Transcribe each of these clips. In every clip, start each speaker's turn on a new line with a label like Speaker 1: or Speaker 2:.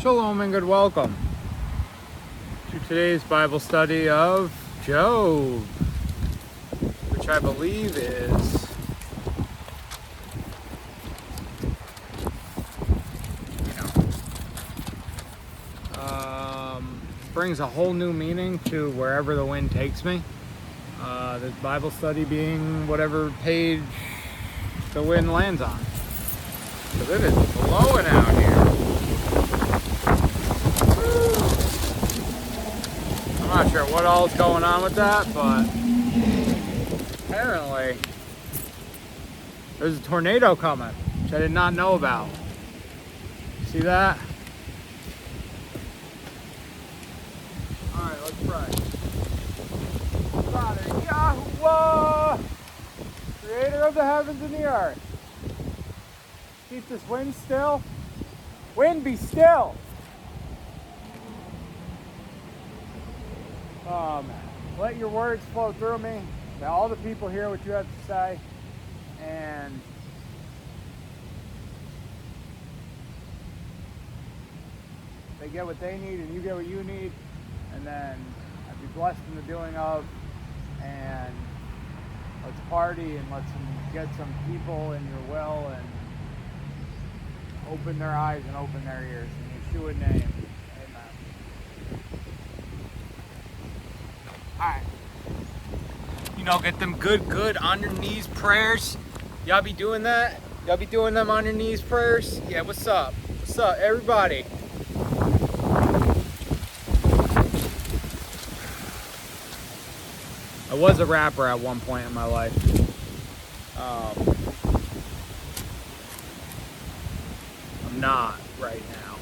Speaker 1: Shalom and good welcome to today's Bible study of Job, which I believe is brings a whole new meaning to wherever the wind takes me. This Bible study being whatever page the wind lands on, because it is blowing out here. I'm not sure what all is going on with that, but apparently there's a tornado coming, which I did not know about. See that? Alright, let's pray. Father YHWH, creator of the heavens and the earth, keep this wind still. Wind, be still. Let your words flow through me. Let all the people hear what you have to say, and they get what they need and you get what you need, and then I'd be blessed in the doing of, and let's party and let's get some people in your will and open their eyes and open their ears in Yeshua's name. Alright, get them good on your knees prayers. Y'all be doing that? Y'all be doing them on your knees prayers? Yeah, what's up? What's up, everybody? I was a rapper at one point in my life. I'm not right now.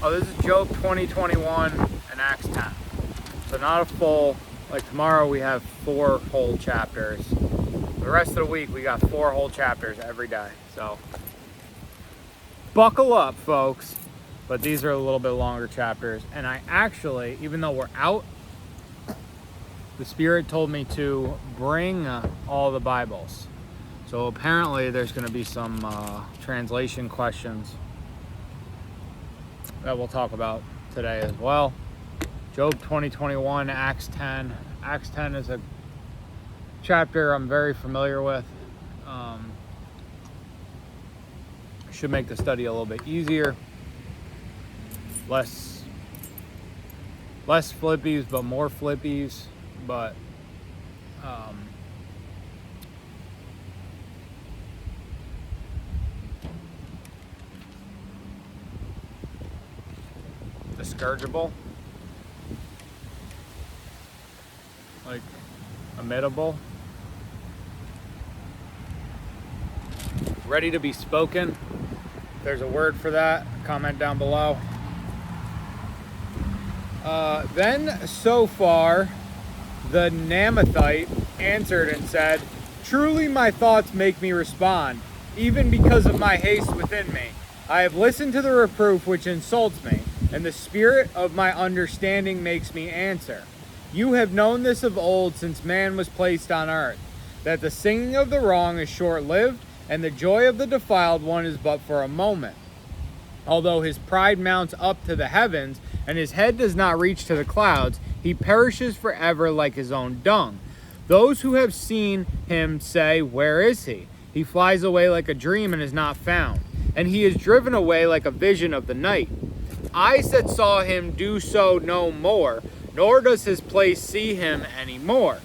Speaker 1: Oh, this is Job 20:21 and Acts 10. So not a full, like tomorrow we have 4 whole chapters. The rest of the week we got 4 whole chapters every day. So buckle up, folks. But these are a little bit longer chapters. And I actually, even though we're out, the Spirit told me to bring all the Bibles. So apparently there's going to be some translation questions that we'll talk about today as well. Job 20:21, Acts 10. Acts 10 is a chapter I'm very familiar with. Should make the study a little bit easier. Less flippies, but more flippies. But discourageable. Like imitable, ready to be spoken. There's a word for that. Comment down below. Then so far the Namathite answered and said, "Truly my thoughts make me respond, even because of my haste within me. I have listened to the reproof which insults me, and the spirit of my understanding makes me answer. You have known this of old, since man was placed on earth, that the singing of the wrong is short-lived, and the joy of the defiled one is but for a moment. Although his pride mounts up to the heavens, and his head does not reach to the clouds, he perishes forever like his own dung. Those who have seen him say, 'Where is he?' He flies away like a dream and is not found, and he is driven away like a vision of the night. Eyes that saw him do so no more, nor does his place see him any more.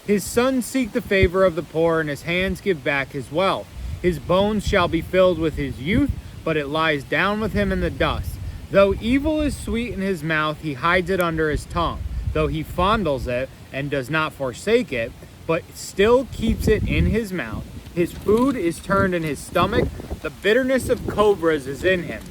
Speaker 1: His sons seek the favor of the poor, and his hands give back his wealth. His bones shall be filled with his youth, but it lies down with him in the dust. Though evil is sweet in his mouth, he hides it under his tongue. Though he fondles it and does not forsake it, but still keeps it in his mouth. His food is turned in his stomach. The bitterness of cobras is in him.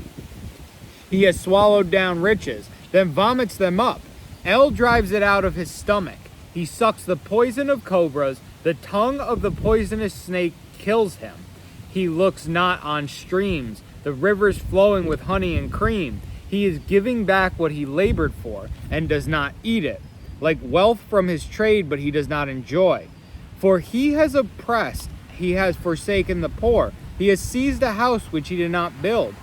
Speaker 1: He has swallowed down riches, then vomits them up. El drives it out of his stomach. He sucks the poison of cobras. The tongue of the poisonous snake kills him. He looks not on streams, the rivers flowing with honey and cream. He is giving back what he labored for, and does not eat it, like wealth from his trade, but he does not enjoy. For he has oppressed, he has forsaken the poor. He has seized a house which he did not build.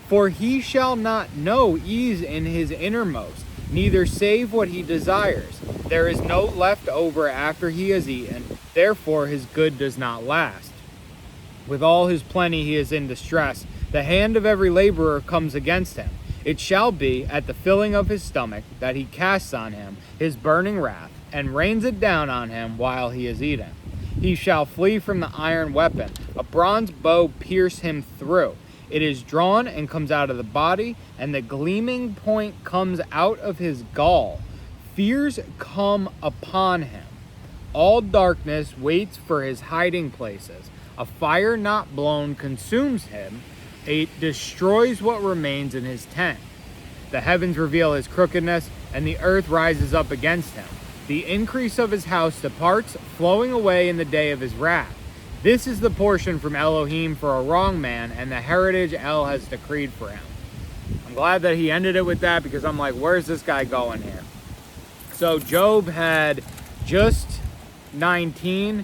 Speaker 1: For he shall not know ease in his innermost, neither save what he desires. There is no left over after he has eaten, therefore his good does not last. With all his plenty he is in distress. The hand of every laborer comes against him. It shall be at the filling of his stomach that he casts on him his burning wrath, and rains it down on him while he is eating. He shall flee from the iron weapon. A bronze bow pierce him through. It is drawn and comes out of the body, and the gleaming point comes out of his gall. Fears come upon him. All darkness waits for his hiding places. A fire not blown consumes him. It destroys what remains in his tent. The heavens reveal his crookedness, and the earth rises up against him. The increase of his house departs, flowing away in the day of his wrath. This is the portion from Elohim for a wrong man, and the heritage El has decreed for him. I'm glad that he ended it with that, because I'm like, where's this guy going here? So Job had just 19.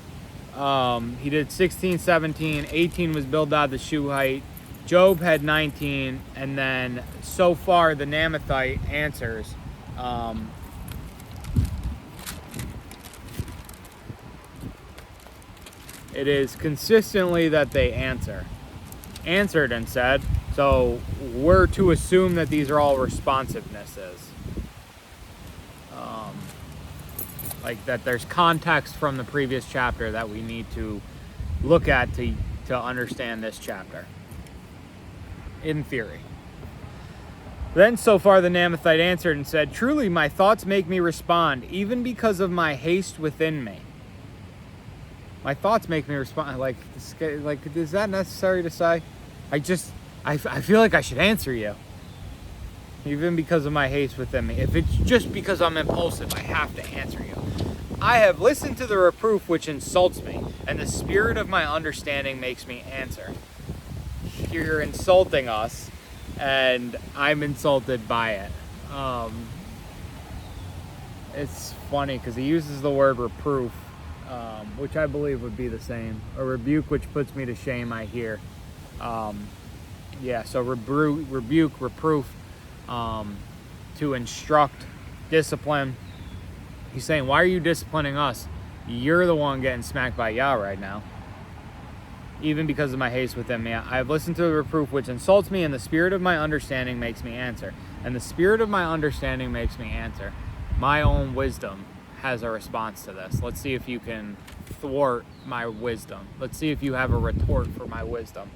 Speaker 1: He did 16, 17, 18 was Bildad the Shuhite. Job had 19, and then so far the Namathite answers. It is consistently that they answered and said. So we're to assume that these are all responsivenesses. Like that there's context from the previous chapter that we need to look at to understand this chapter. In theory. Then so far the Namathite answered and said, truly my thoughts make me respond, even because of my haste within me. My thoughts make me respond. Like, is that necessary to say? I feel like I should answer you. Even because of my haste within me. If it's just because I'm impulsive, I have to answer you. I have listened to the reproof which insults me, and the spirit of my understanding makes me answer. You're insulting us, and I'm insulted by it. It's funny because he uses the word reproof, which I believe would be the same. A rebuke which puts me to shame, I hear. So rebuke, reproof, to instruct, discipline. He's saying, why are you disciplining us? You're the one getting smacked by Yah right now. Even because of my haste within me. I have listened to the reproof which insults me, and the spirit of my understanding makes me answer. And the spirit of my understanding makes me answer. My own wisdom has a response to this. Let's see if you can thwart my wisdom. Let's see if you have a retort for my wisdom.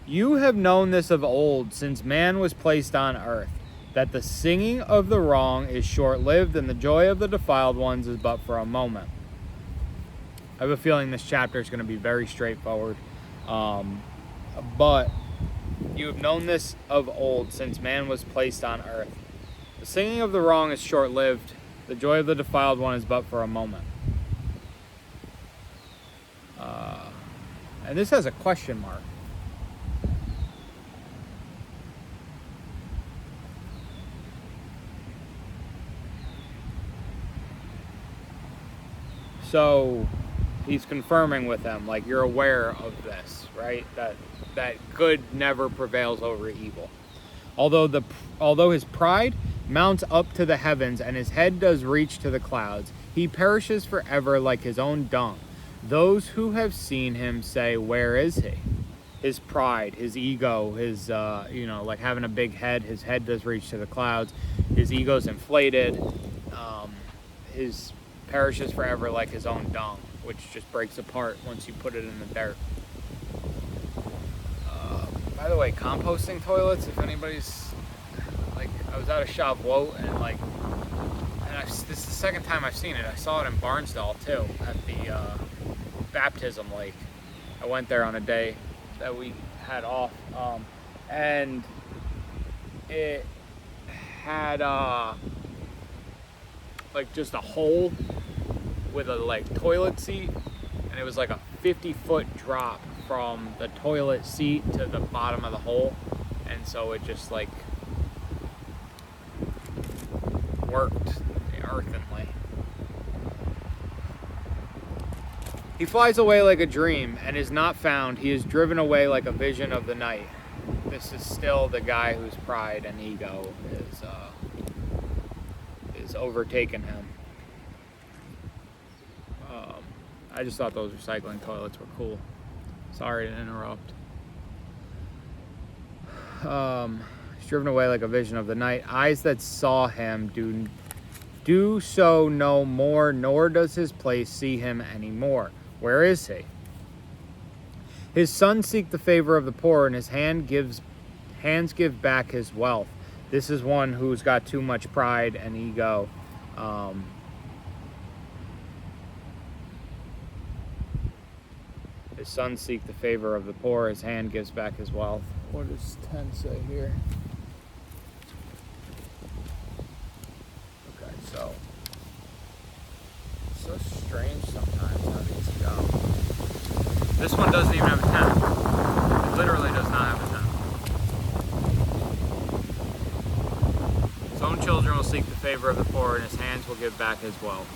Speaker 1: You have known this of old, since man was placed on earth, that the singing of the wrong is short-lived, and the joy of the defiled ones is but for a moment. I have a feeling this chapter is going to be very straightforward. But you have known this of old, since man was placed on earth. The singing of the wrong is short-lived. The joy of the defiled one is but for a moment. And this has a question mark. So he's confirming with them, like, you're aware of this, right? That good never prevails over evil. Although his pride mounts up to the heavens and his head does reach to the clouds, he perishes forever like his own dung. Those who have seen him say, where is he? His pride, his ego, his, like having a big head, his head does reach to the clouds. His ego's inflated. His perishes forever like his own dung, which just breaks apart once you put it in the dirt. By the way, composting toilets, if anybody's, like, I was out of Shabbat, and this is the second time I've seen it. I saw it in Barnsdall too, at the baptism lake. I went there on a day that we had off, and it had just a hole with a toilet seat, and it was like a 50-foot drop from the toilet seat to the bottom of the hole, and so it just worked earthenly. He flies away like a dream and is not found. He is driven away like a vision of the night. this is still the guy whose pride and ego is overtaking him. I just thought those recycling toilets were cool. Sorry to interrupt. He's driven away like a vision of the night. Eyes that saw him do so no more, nor does his place see him anymore. Where is he? His sons seek the favor of the poor, and his hands give back his wealth. This is one who's got too much pride and ego. His sons seek the favor of the poor, his hand gives back his wealth. What does 10 say here? Okay, so it's so strange sometimes how these go. This one doesn't even have a 10. It literally does not have a 10. His own children will seek the favor of the poor, and his hands will give back his wealth.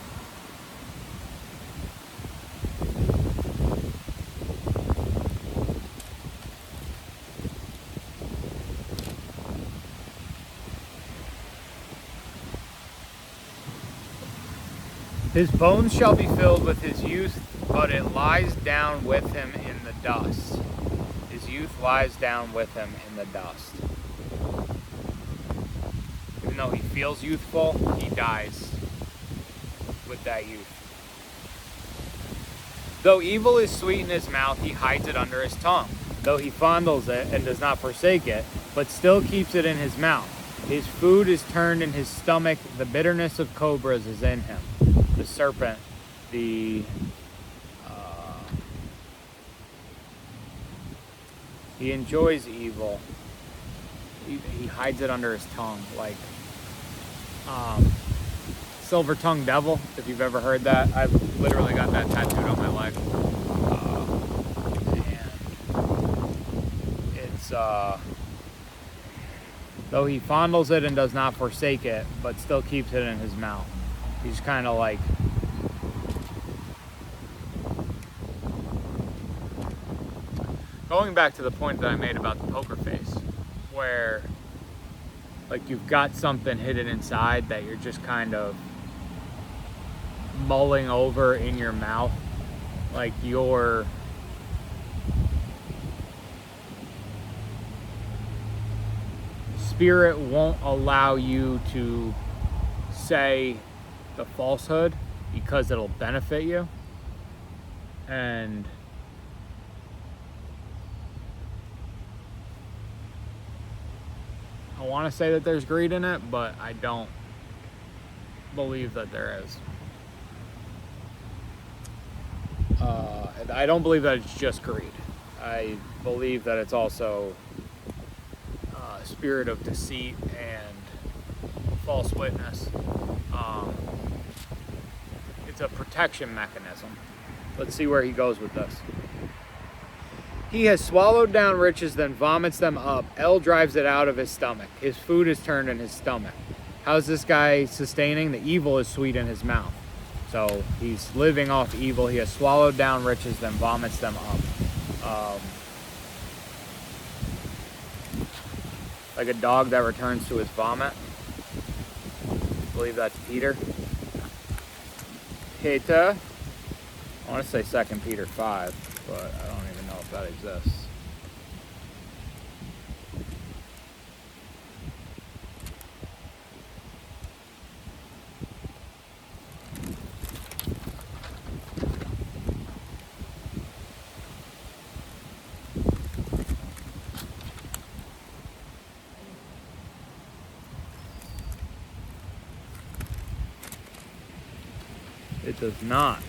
Speaker 1: His bones shall be filled with his youth, but it lies down with him in the dust. His youth lies down with him in the dust. Even though he feels youthful, he dies with that youth. Though evil is sweet in his mouth, he hides it under his tongue. Though he fondles it and does not forsake it, but still keeps it in his mouth. His food is turned in his stomach, the bitterness of cobras is in him. The serpent, he enjoys evil. He hides it under his tongue, like silver-tongued devil, if you've ever heard that. I've literally got that tattooed on my leg. And it's though he fondles it and does not forsake it, but still keeps it in his mouth. He's kind of like going back to the point that I made about the poker face, where like you've got something hidden inside that you're just kind of mulling over in your mouth, like your spirit won't allow you to say the falsehood because it'll benefit you. And I want to say that there's greed in it, but I don't believe that there is. I don't believe that it's just greed. I believe that it's also a spirit of deceit and false witness. It's a protection mechanism. Let's see where he goes with this. He has swallowed down riches, then vomits them up. El drives it out of his stomach. His food is turned in his stomach. How's this guy sustaining? The evil is sweet in his mouth. So he's living off evil. He has swallowed down riches, then vomits them up. Like a dog that returns to his vomit. I believe that's Peter. Peter. I want to say 2 Peter 5, but I don't even know if that exists. It does not.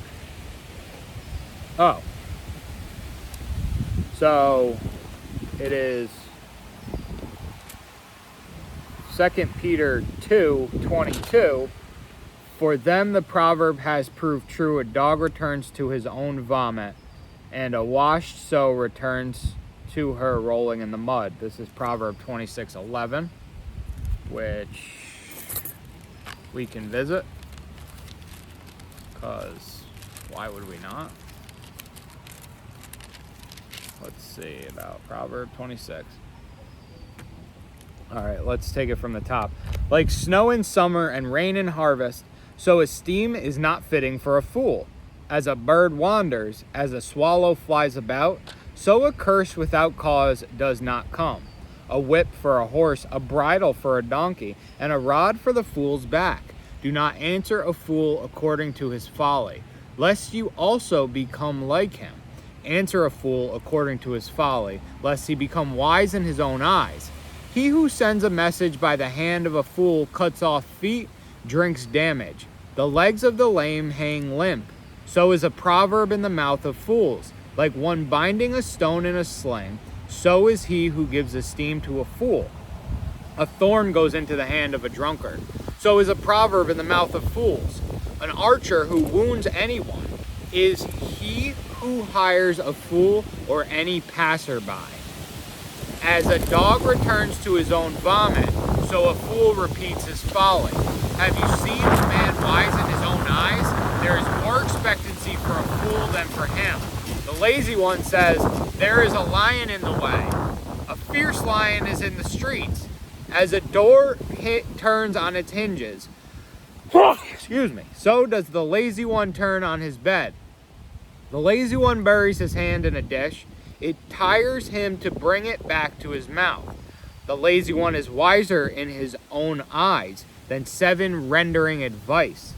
Speaker 1: Oh. So it is 2 Peter 2:22. For them the proverb has proved true, a dog returns to his own vomit, and a washed sow returns to her rolling in the mud. This is Proverb 26:11, which we can visit, because why would we not? Let's see about Proverb 26. All right, let's take it from the top. Like snow in summer and rain in harvest, so esteem is not fitting for a fool. As a bird wanders, as a swallow flies about, so a curse without cause does not come. A whip for a horse, a bridle for a donkey, and a rod for the fool's back. Do not answer a fool according to his folly, lest you also become like him. Answer a fool according to his folly, lest he become wise in his own eyes. He who sends a message by the hand of a fool cuts off feet, drinks damage. The legs of the lame hang limp. So is a proverb in the mouth of fools. Like one binding a stone in a sling, so is he who gives esteem to a fool. A thorn goes into the hand of a drunkard. So is a proverb in the mouth of fools. An archer who wounds anyone is he who hires a fool or any passerby. As a dog returns to his own vomit, so a fool repeats his folly. Have you seen a man wise in his own eyes? There is more expectancy for a fool than for him. The lazy one says, there is a lion in the way. A fierce lion is in the streets. As a door turns on its hinges, so does the lazy one turn on his bed. The lazy one buries his hand in a dish. It tires him to bring it back to his mouth. The lazy one is wiser in his own eyes than 7 rendering advice.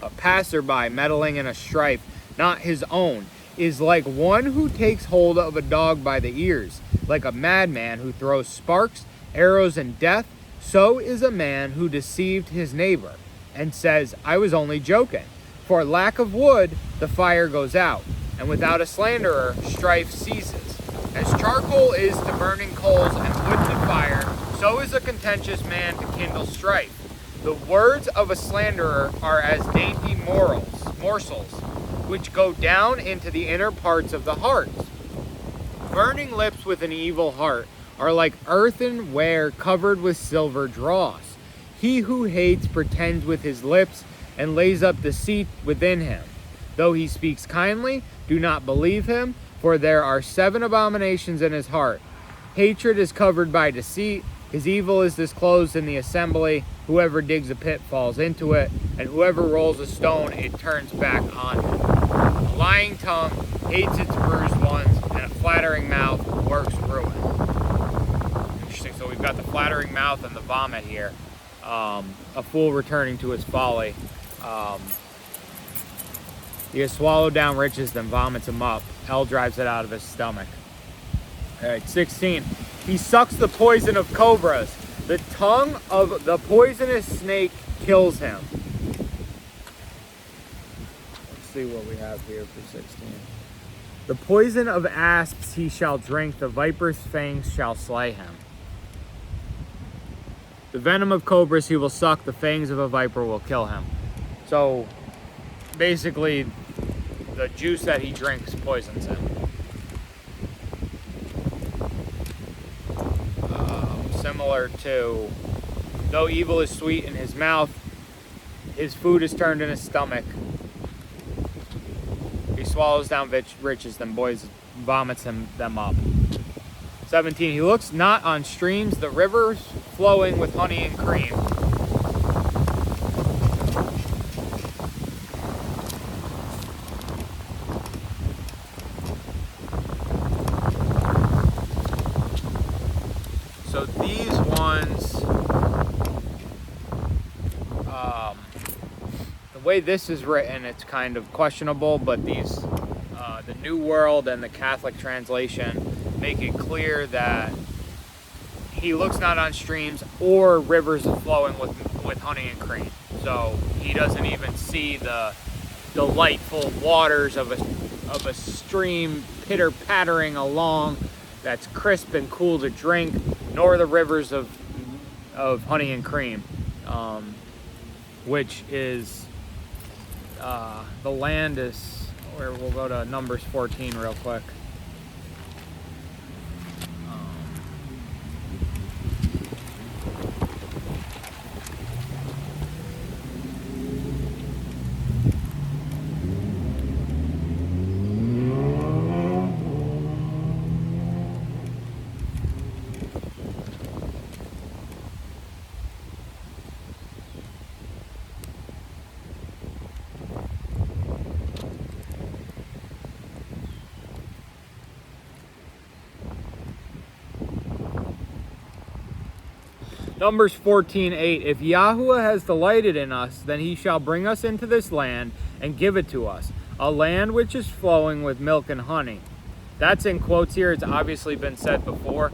Speaker 1: A passerby meddling in a strife not his own is like one who takes hold of a dog by the ears. Like a madman who throws sparks, arrows, and death, so is a man who deceived his neighbor and says, I was only joking. For lack of wood, the fire goes out, and without a slanderer, strife ceases. As charcoal is to burning coals and wood to fire, so is a contentious man to kindle strife. The words of a slanderer are as dainty morsels, which go down into the inner parts of the heart. Burning lips with an evil heart are like earthenware covered with silver dross. He who hates pretends with his lips and lays up deceit within him. Though he speaks kindly, do not believe him, for there are 7 abominations in his heart. Hatred is covered by deceit. His evil is disclosed in the assembly. Whoever digs a pit falls into it, and whoever rolls a stone, it turns back on him. A lying tongue hates its bruised ones, and a flattering mouth works ruin. Interesting. So we've got the flattering mouth and the vomit here. A fool returning to his folly. He has swallowed down riches, then vomits them up. Hell drives it out of his stomach. All right, 16. He sucks the poison of cobras. The tongue of the poisonous snake kills him. Let's see what we have here for 16. The poison of asps he shall drink. The viper's fangs shall slay him. The venom of cobras he will suck. The fangs of a viper will kill him. So, basically, the juice that he drinks poisons him. Similar to, though evil is sweet in his mouth, his food is turned in his stomach. He swallows down riches, then vomits them up. 17. He looks not on streams, the rivers flowing with honey and cream. So these ones, the way this is written, it's kind of questionable, but these, the New World and the Catholic translation make it clear that he looks not on streams or rivers flowing with honey and cream. So he doesn't even see the delightful waters of a stream pitter-pattering along that's crisp and cool to drink, nor the rivers of honey and cream, which is the land is where we'll go to Numbers 14 real quick. Numbers 14:8. If Yahuwah has delighted in us, then he shall bring us into this land and give it to us, a land which is flowing with milk and honey. That's in quotes here. It's obviously been said before,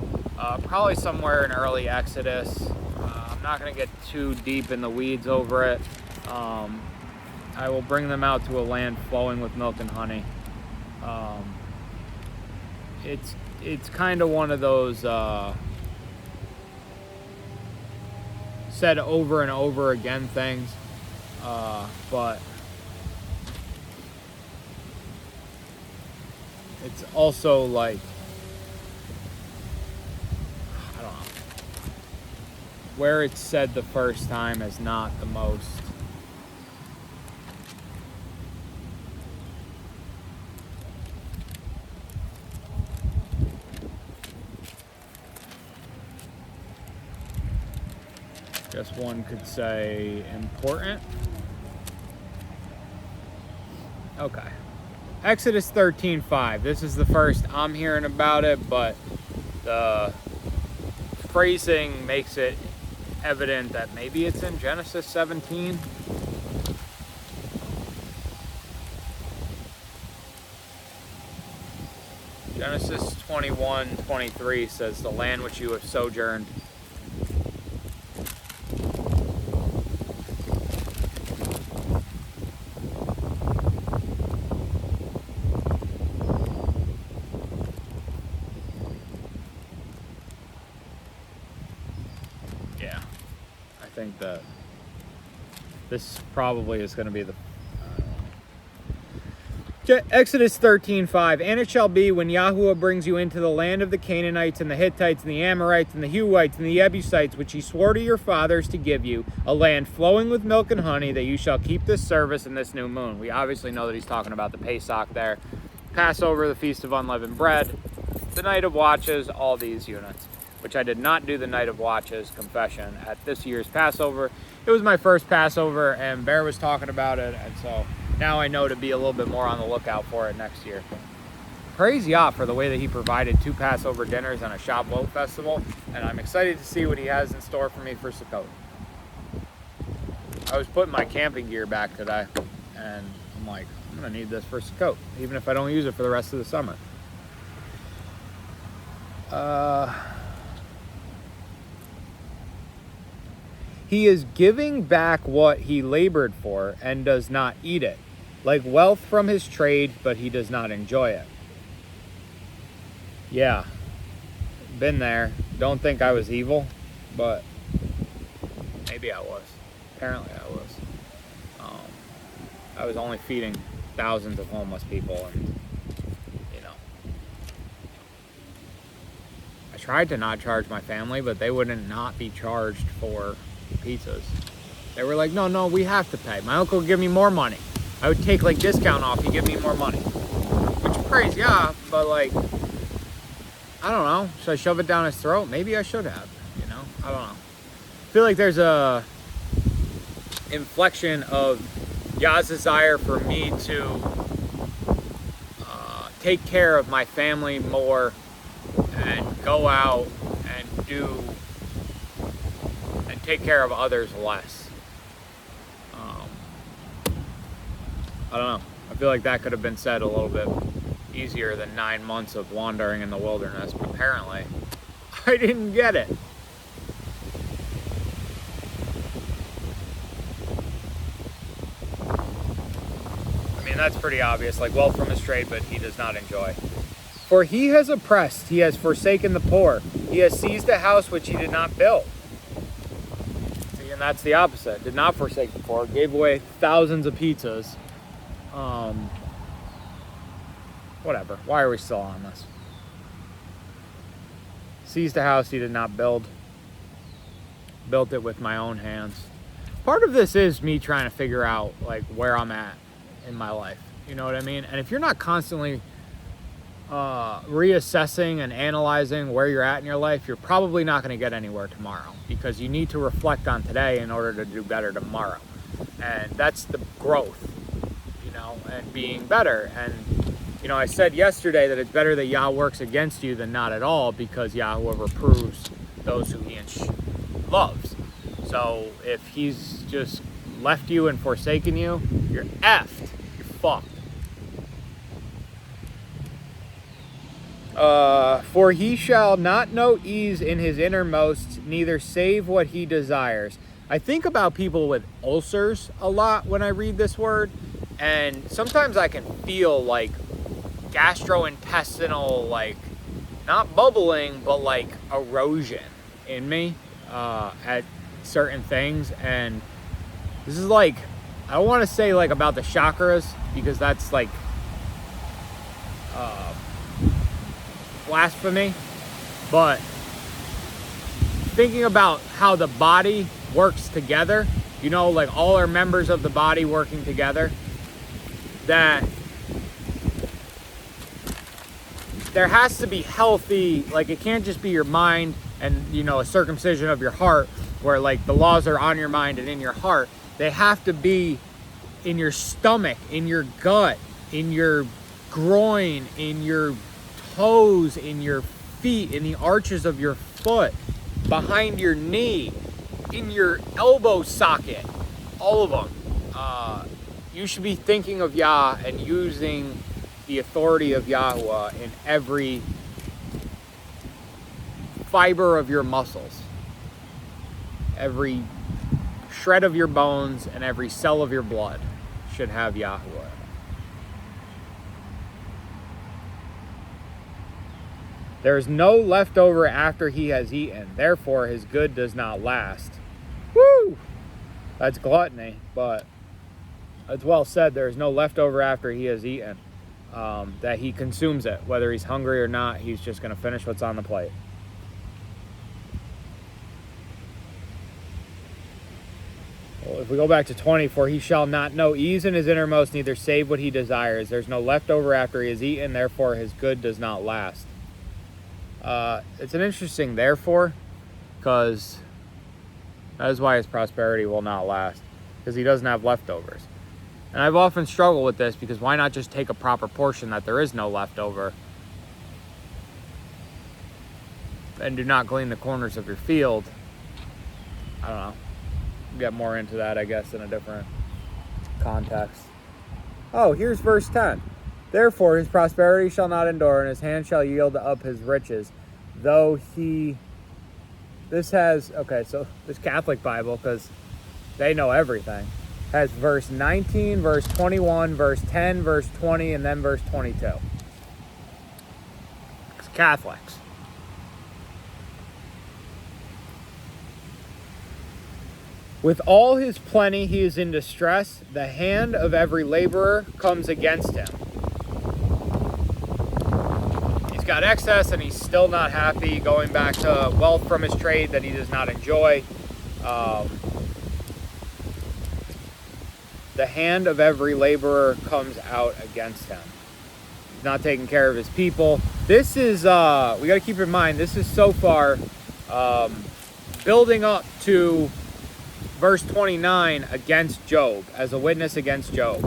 Speaker 1: probably somewhere in early Exodus. I'm not going to get too deep in the weeds over it. I will bring them out to a land flowing with milk and honey. It's kind of one of those said over and over again things, but it's also like, I don't know, where it's said the first time is not the most guess one could say important. Okay. Exodus 13:5. This is the first I'm hearing about it, but the phrasing makes it evident that maybe it's in Genesis 17. Genesis 21:23 says, the land which you have sojourned. I think that this probably is going to be the Exodus 13:5. And it shall be when Yahuwah brings you into the land of the Canaanites and the Hittites and the Amorites and the Hivites and the Jebusites, which he swore to your fathers to give you, a land flowing with milk and honey, that you shall keep this service in this new moon. We obviously know that he's talking about the Pesach there. Passover, the Feast of Unleavened Bread, the Night of Watches, all these units. Which I did not do the Night of Watches confession at this year's Passover. It was my first Passover, and Bear was talking about it, and so now I know to be a little bit more on the lookout for it next year. Praise Yah for the way that he provided 2 Passover dinners and a Shabbat festival, and I'm excited to see what he has in store for me for Sukkot. I was putting my camping gear back today, and I'm like, I'm going to need this for Sukkot, even if I don't use it for the rest of the summer. He is giving back what he labored for and does not eat it, like wealth from his trade, but he does not enjoy it. Yeah, been there. Don't think I was evil, but maybe I was. Apparently I was. I was only feeding thousands of homeless people, and I tried to not charge my family, but they wouldn't not be charged for pizzas. They were like, no, we have to pay. My uncle would give me more money. I would take like discount off, he'd give me more money. Which, praise yeah, but like, I don't know. Should I shove it down his throat? Maybe I should have, I don't know. I feel like there's a inflection of Yah's desire for me to take care of my family more and go out and do and take care of others less. I don't know. I feel like that could have been said a little bit easier than 9 months of wandering in the wilderness, but apparently I didn't get it. I mean, that's pretty obvious, like wealth from his trade, but he does not enjoy. For he has oppressed, he has forsaken the poor, he has seized a house which he did not build. See, and that's the opposite. Did not forsake the poor, gave away thousands of pizzas. Whatever. Why are we still on this? Seized a house he did not build. Built it with my own hands. Part of this is me trying to figure out like where I'm at in my life. You know what I mean? And if you're not constantly reassessing and analyzing where you're at in your life, you're probably not going to get anywhere tomorrow, because you need to reflect on today in order to do better tomorrow. And that's the growth, and being better. And I said yesterday that it's better that Yah works against you than not at all, because Yahweh reproves those who he loves. So if he's just left you and forsaken you, you're effed. You're fucked. For he shall not know ease in his innermost, neither save what he desires. I think about people with ulcers a lot when I read this word, and sometimes I can feel like gastrointestinal, like not bubbling, but like erosion in me at certain things. And this is like, I don't want to say like about the chakras, because that's like blasphemy, but thinking about how the body works together, you know, like all our members of the body working together, that there has to be healthy, like it can't just be your mind and, you know, a circumcision of your heart where like the laws are on your mind and in your heart. They have to be in your stomach, in your gut, in your groin, in your toes, in your feet, in the arches of your foot, behind your knee, in your elbow socket, all of them. You should be thinking of Yah and using the authority of Yahuwah in every fiber of your muscles, every shred of your bones, and every cell of your blood should have Yahuwah. There is no leftover after he has eaten, therefore his good does not last. Woo! That's gluttony, but it's well said. There is no leftover after he has eaten, that he consumes it. Whether he's hungry or not, he's just going to finish what's on the plate. Well, if we go back to 20, for he shall not know ease in his innermost, neither save what he desires. There's no leftover after he has eaten, therefore his good does not last. It's an interesting therefore, because that is why his prosperity will not last, because he doesn't have leftovers. And I've often struggled with this, because why not just take a proper portion that there is no leftover and do not glean the corners of your field? I don't know. Get more into that, I guess, in a different context. Oh, here's verse 10. Therefore his prosperity shall not endure, and his hand shall yield up his riches, though he... This has... Okay, so this Catholic Bible, because they know everything, has verse 19, verse 21, verse 10, verse 20, and then verse 22. It's Catholics. With all his plenty he is in distress. The hand of every laborer comes against him. He's got excess and he's still not happy, going back to wealth from his trade that he does not enjoy. The hand of every laborer comes out against him. He's not taking care of his people. This is, we got to keep in mind, this is so far building up to verse 29 against Job, as a witness against Job.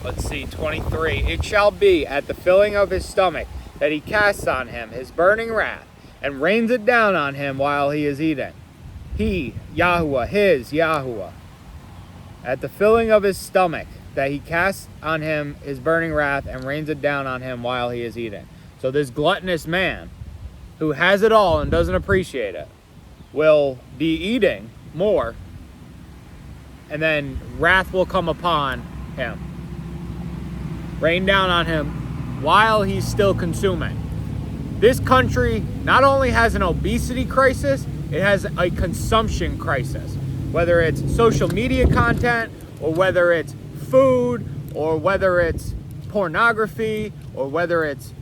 Speaker 1: Let's see, 23. It shall be at the filling of his stomach that he casts on him his burning wrath and rains it down on him while he is eating. He, Yahuwah, his, Yahuwah. At the filling of his stomach that he casts on him his burning wrath and rains it down on him while he is eating. So this gluttonous man who has it all and doesn't appreciate it will be eating more, and then wrath will come upon him, rain down on him while he's still consuming. This country not only has an obesity crisis, it has a consumption crisis. Whether it's social media content, or whether it's food, or whether it's pornography, or whether it's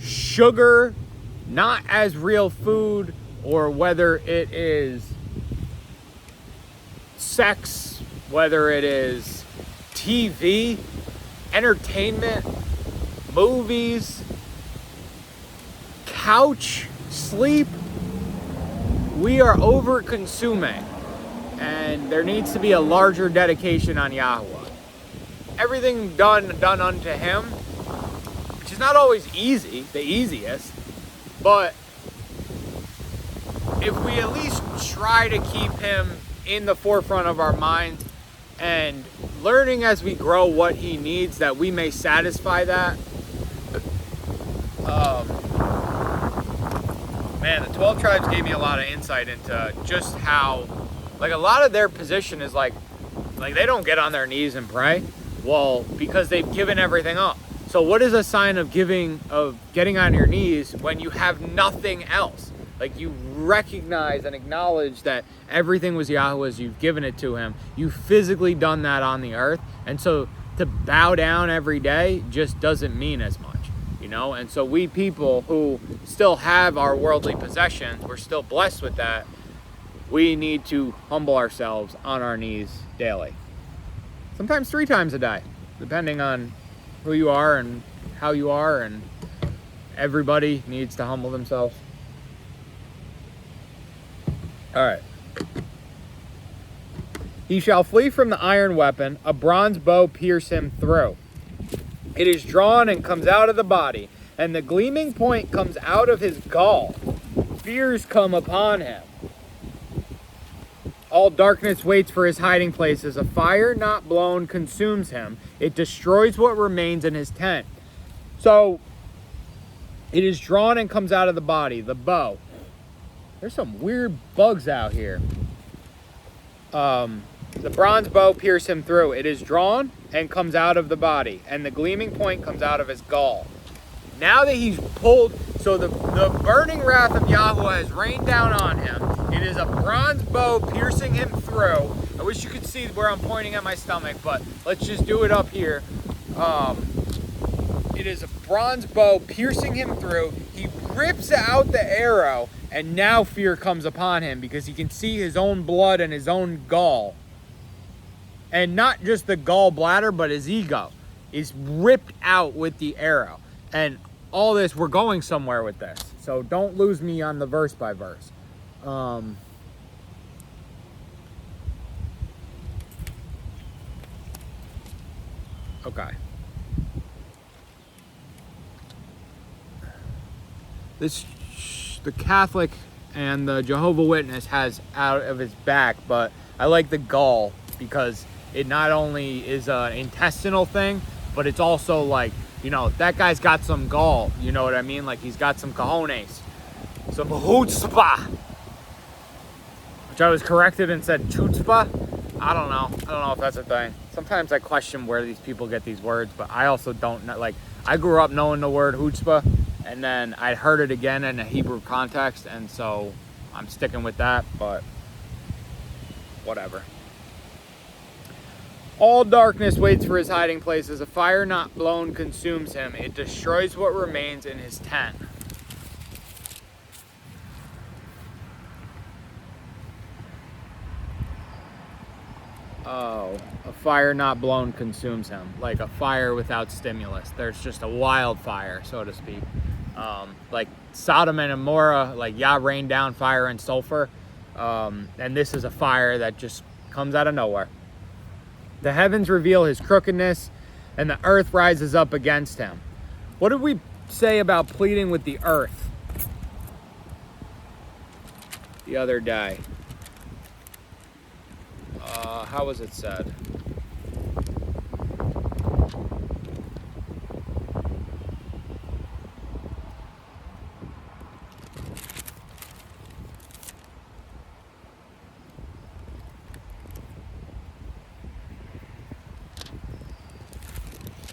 Speaker 1: sugar, not as real food, or whether it is sex, whether it is TV, entertainment, movies, couch, sleep. We are over consuming, and there needs to be a larger dedication on Yahuwah. Everything done unto him, which is not always easy, the easiest, but if we at least try to keep him in the forefront of our minds and learning as we grow what he needs, that we may satisfy that. Man, the 12 tribes gave me a lot of insight into just how, like, a lot of their position is like they don't get on their knees and pray. Well, because they've given everything up. So what is a sign of getting on your knees when you have nothing else? Like, you recognize and acknowledge that everything was Yahweh's, you've given it to him. You've physically done that on the earth. And so to bow down every day just doesn't mean as much, you know? And so we people who still have our worldly possessions, we're still blessed with that. We need to humble ourselves on our knees daily. Sometimes 3 times a day, depending on who you are and how you are, and everybody needs to humble themselves. All right. He shall flee from the iron weapon, a bronze bow pierce him through. It is drawn and comes out of the body, and the gleaming point comes out of his gall. Fears come upon him. All darkness waits for his hiding places. A fire not blown consumes him. It destroys what remains in his tent. So, it is drawn and comes out of the body, the bow. There's some weird bugs out here. The bronze bow pierce him through. It is drawn and comes out of the body, and the gleaming point comes out of his gall. Now that he's pulled, so the burning wrath of Yahweh has rained down on him. It is a bronze bow piercing him through. I wish you could see where I'm pointing at my stomach, but let's just do it up here. It is a bronze bow piercing him through. He rips out the arrow, and now fear comes upon him because he can see his own blood and his own gall. And not just the gallbladder, but his ego is ripped out with the arrow. And all this, we're going somewhere with this. So don't lose me on the verse by verse. Okay. The Catholic and the Jehovah Witness has out of his back, but I like the gall because it not only is an intestinal thing, but it's also like, you know, that guy's got some gall, you know what I mean? Like, he's got some cojones, some chutzpah, which I was corrected and said chutzpah. I don't know if that's a thing. Sometimes I question where these people get these words, but I also don't know. Like, I grew up knowing the word chutzpah, and then I heard it again in a Hebrew context, and so I'm sticking with that, but whatever. All darkness waits for his hiding places. A fire not blown consumes him. It destroys what remains in his tent. Oh, a fire not blown consumes him. Like a fire without stimulus. There's just a wildfire, so to speak. Like Sodom and Gomorrah, like Yah rained down fire and sulfur. And this is a fire that just comes out of nowhere. The heavens reveal his crookedness, and the earth rises up against him. What did we say about pleading with the earth the other day? How was it said?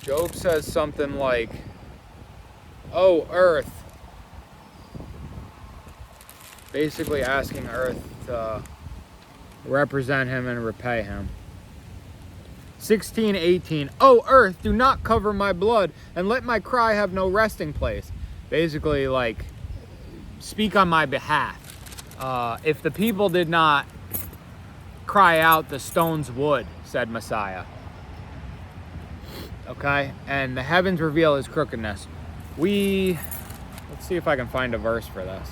Speaker 1: Job says something like, "Oh, earth," basically asking earth to represent him and repay him. 16:18, "Oh, earth, do not cover my blood, and let my cry have no resting place." Basically, like, speak on my behalf. If the people did not cry out, the stones would, said Messiah. Okay, and the heavens reveal his crookedness. Let's see if I can find a verse for this.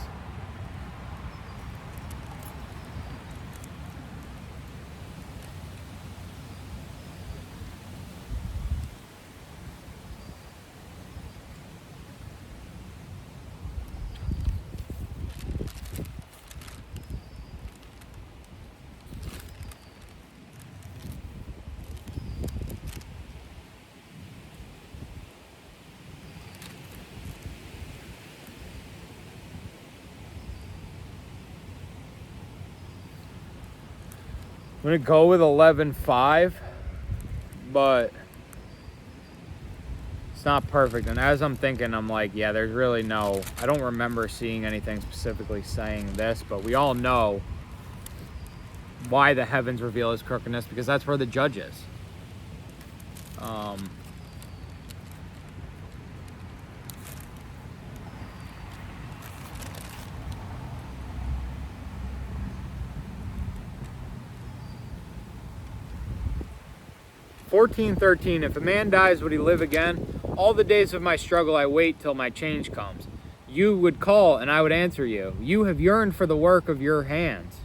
Speaker 1: I'm going to go with 11:5, but it's not perfect. And as I'm thinking, I'm like, yeah, there's really no, I don't remember seeing anything specifically saying this, but we all know why the heavens reveal his crookedness, because that's where the judge is. 14:13, if a man dies, would he live again? All the days of my struggle I wait till my change comes. You would call, and I would answer you. You have yearned for the work of your hands.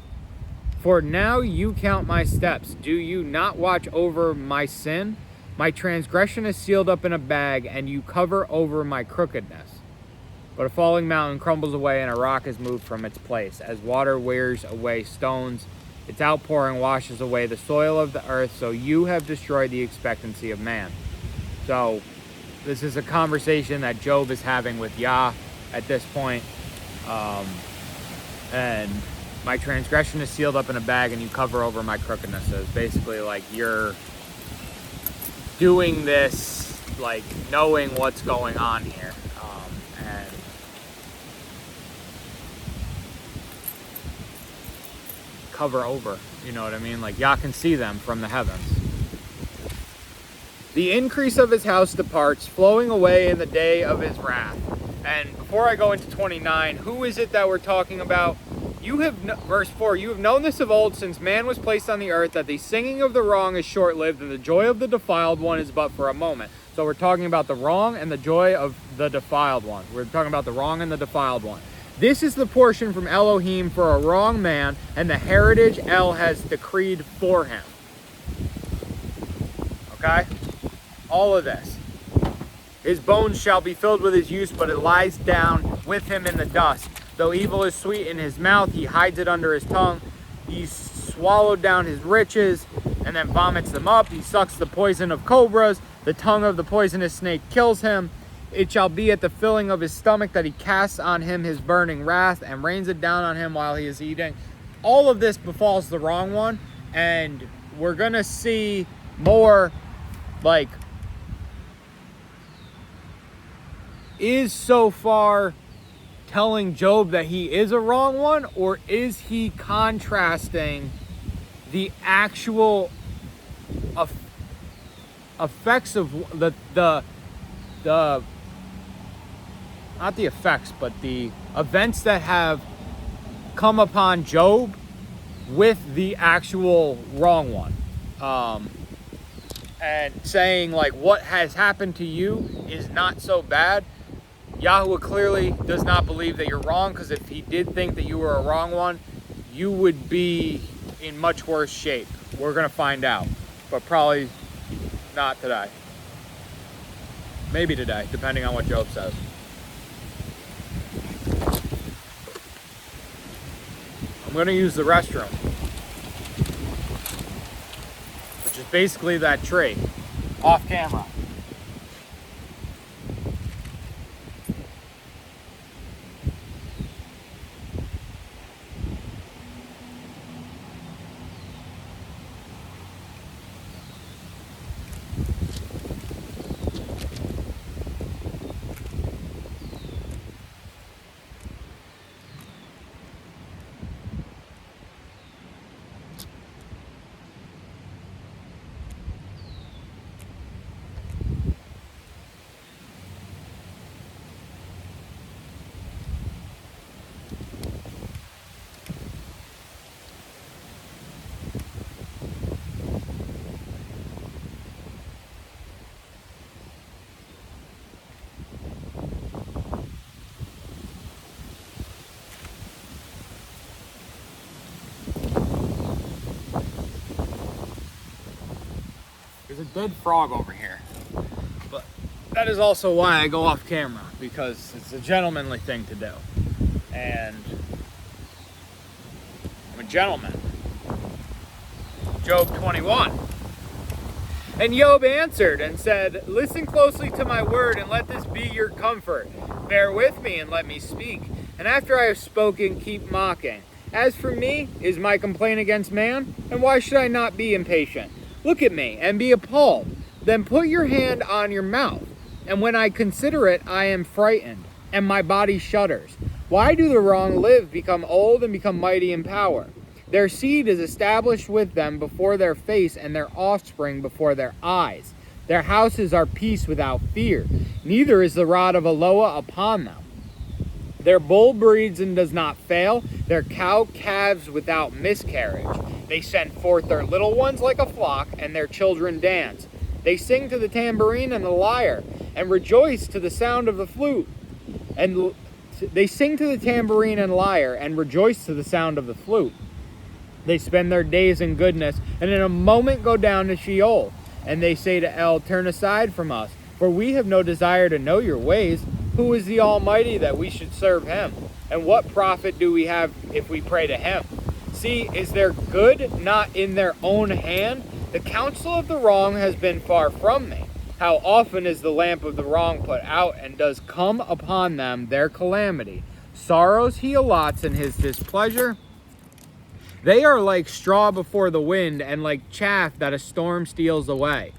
Speaker 1: For now you count my steps. Do you not watch over my sin? My transgression is sealed up in a bag, and you cover over my crookedness. But a falling mountain crumbles away, and a rock is moved from its place. As water wears away stones, its outpouring washes away the soil of the earth, so you have destroyed the expectancy of man. So this is a conversation that Job is having with Yah at this point. And my transgression is sealed up in a bag, and you cover over my crookedness. So it's basically like you're doing this, like knowing what's going on here. And cover over, you know what I mean? Like Yah can see them from the heavens. The increase of his house departs, flowing away in the day of his wrath. And before I go into 29, who is it that we're talking about? Verse 4, you have known this of old, since man was placed on the earth, that the singing of the wrong is short-lived, and the joy of the defiled one is but for a moment. So we're talking about the wrong and the joy of the defiled one. We're talking about the wrong and the defiled one. This is the portion from Elohim for a wrong man, and the heritage El has decreed for him. Okay? All of this. His bones shall be filled with his use, but it lies down with him in the dust. Though evil is sweet in his mouth, he hides it under his tongue. He swallowed down his riches and then vomits them up. He sucks the poison of cobras. The tongue of the poisonous snake kills him. It shall be at the filling of his stomach that he casts on him his burning wrath and rains it down on him while he is eating. All of this befalls the wrong one, and we're going to see more like, is so far telling Job that he is a wrong one, or is he contrasting the actual effects of the not the effects, but the events that have come upon Job with the actual wrong one, and saying like what has happened to you is not so bad. Yahweh clearly does not believe that you're wrong, because if he did think that you were a wrong one, you would be in much worse shape. We're going to find out, but probably not today. Maybe today, depending on what Job says. I'm going to use the restroom, which is basically that tree, off camera. There's a dead frog over here, but that is also why I go off camera, because it's a gentlemanly thing to do, and I'm a gentleman. Job 21. And Job answered and said, listen closely to my word, and let this be your comfort. Bear with me and let me speak. And after I have spoken, keep mocking. As for me, is my complaint against man? And why should I not be impatient? Look at me and be appalled. Then put your hand on your mouth. And when I consider it, I am frightened, and my body shudders. Why do the wrong live, become old, and become mighty in power? Their seed is established with them before their face, and their offspring before their eyes. Their houses are peace without fear, neither is the rod of Eloah upon them. Their bull breeds and does not fail, their cow calves without miscarriage. They send forth their little ones like a flock, and their children dance. They sing to the tambourine and the lyre, and rejoice to the sound of the flute. And they sing to the tambourine and lyre, and rejoice to the sound of the flute. They spend their days in goodness, and in a moment go down to Sheol. And they say to El, turn aside from us, for we have no desire to know your ways. Who is the Almighty that we should serve him? And what profit do we have if we pray to him? See, is their good not in their own hand? The counsel of the wrong has been far from me. How often is the lamp of the wrong put out, and does come upon them their calamity? Sorrows he allots in his displeasure. They are like straw before the wind, and like chaff that a storm steals away.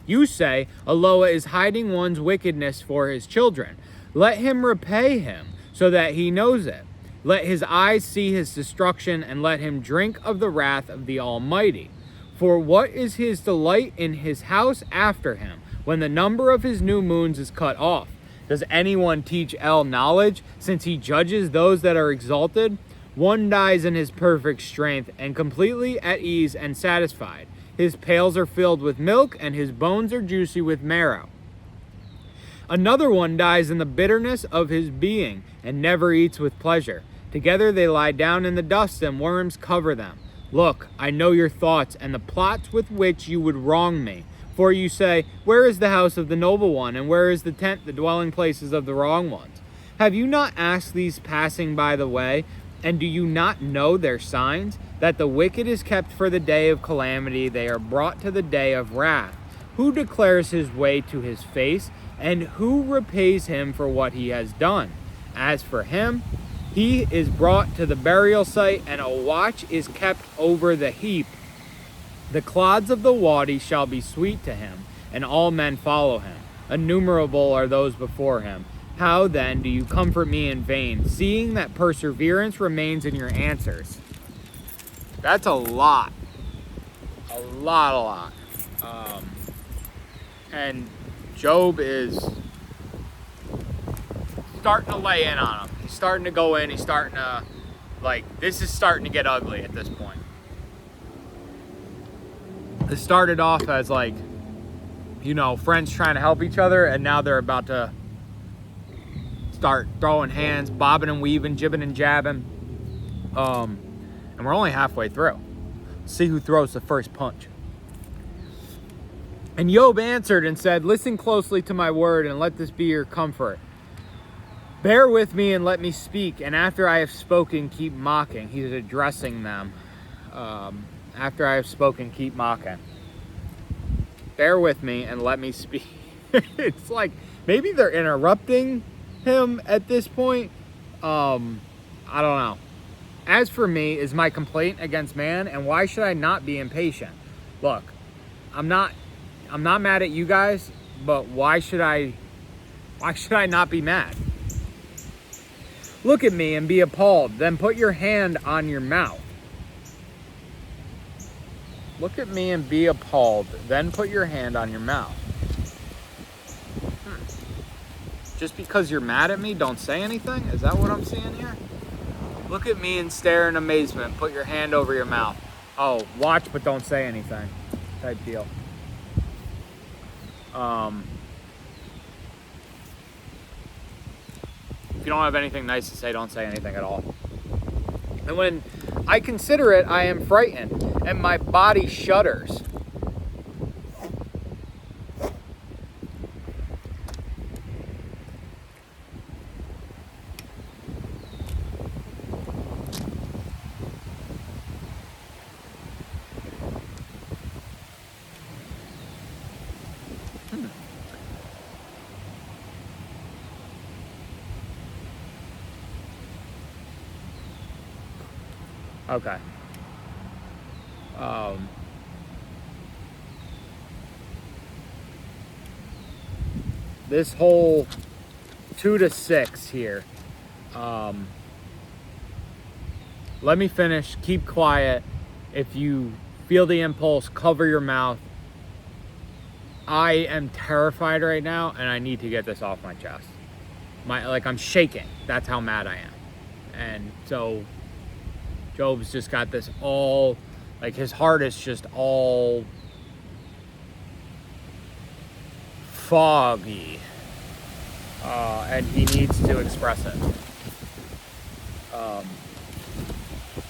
Speaker 1: You say, Eloah is hiding one's wickedness for his children. Let him repay him, so that he knows it. Let his eyes see his destruction, and let him drink of the wrath of the Almighty. For what is his delight in his house after him, when the number of his new moons is cut off? Does anyone teach El knowledge, since he judges those that are exalted? One dies in his perfect strength, and completely at ease and satisfied. His pails are filled with milk, and his bones are juicy with marrow. Another one dies in the bitterness of his being, and never eats with pleasure. Together they lie down in the dust, and worms cover them. Look, I know your thoughts, and the plots with which you would wrong me. For you say, where is the house of the noble one, and where is the tent, the dwelling places of the wrong ones? Have you not asked these passing by the way? And do you not know their signs? That the wicked is kept for the day of calamity, they are brought to the day of wrath. Who declares his way to his face, and who repays him for what he has done? As for him, he is brought to the burial site, and a watch is kept over the heap. The clods of the wadi shall be sweet to him, and all men follow him. Innumerable are those before him. How then do you comfort me in vain, seeing that perseverance remains in your answers? That's a lot. A lot. And Job is starting to lay in on him. He's starting to go in. He's starting to, this is starting to get ugly at this point. It started off as friends trying to help each other, and now they're about to start throwing hands, bobbing and weaving, jibbing and jabbing. And we're only halfway through. Let's see who throws the first punch. And Job answered and said, listen closely to my word, and let this be your comfort. Bear with me and let me speak, and after I have spoken, keep mocking. He's addressing them. After I have spoken, keep mocking. Bear with me and let me speak. It's like maybe they're interrupting him at this point. I don't know. As for me, is my complaint against man, and why should I not be impatient? Look, I'm not mad at you guys, but why should I not be mad? Look at me and be appalled, then put your hand on your mouth. Look at me and be appalled, then put your hand on your mouth. Just because you're mad at me, don't say anything? Is that what I'm seeing here? Look at me and stare in amazement. Put your hand over your mouth. Oh, watch but don't say anything type deal. If you don't have anything nice to say, don't say anything at all. And when I consider it, I am frightened, and my body shudders. Okay. This whole 2 to 6 here. Let me finish. Keep quiet. If you feel the impulse, cover your mouth. I am terrified right now, and I need to get this off my chest. I'm shaking. That's how mad I am. And so Job's just got this all, like, his heart is just all foggy, and he needs to express it. All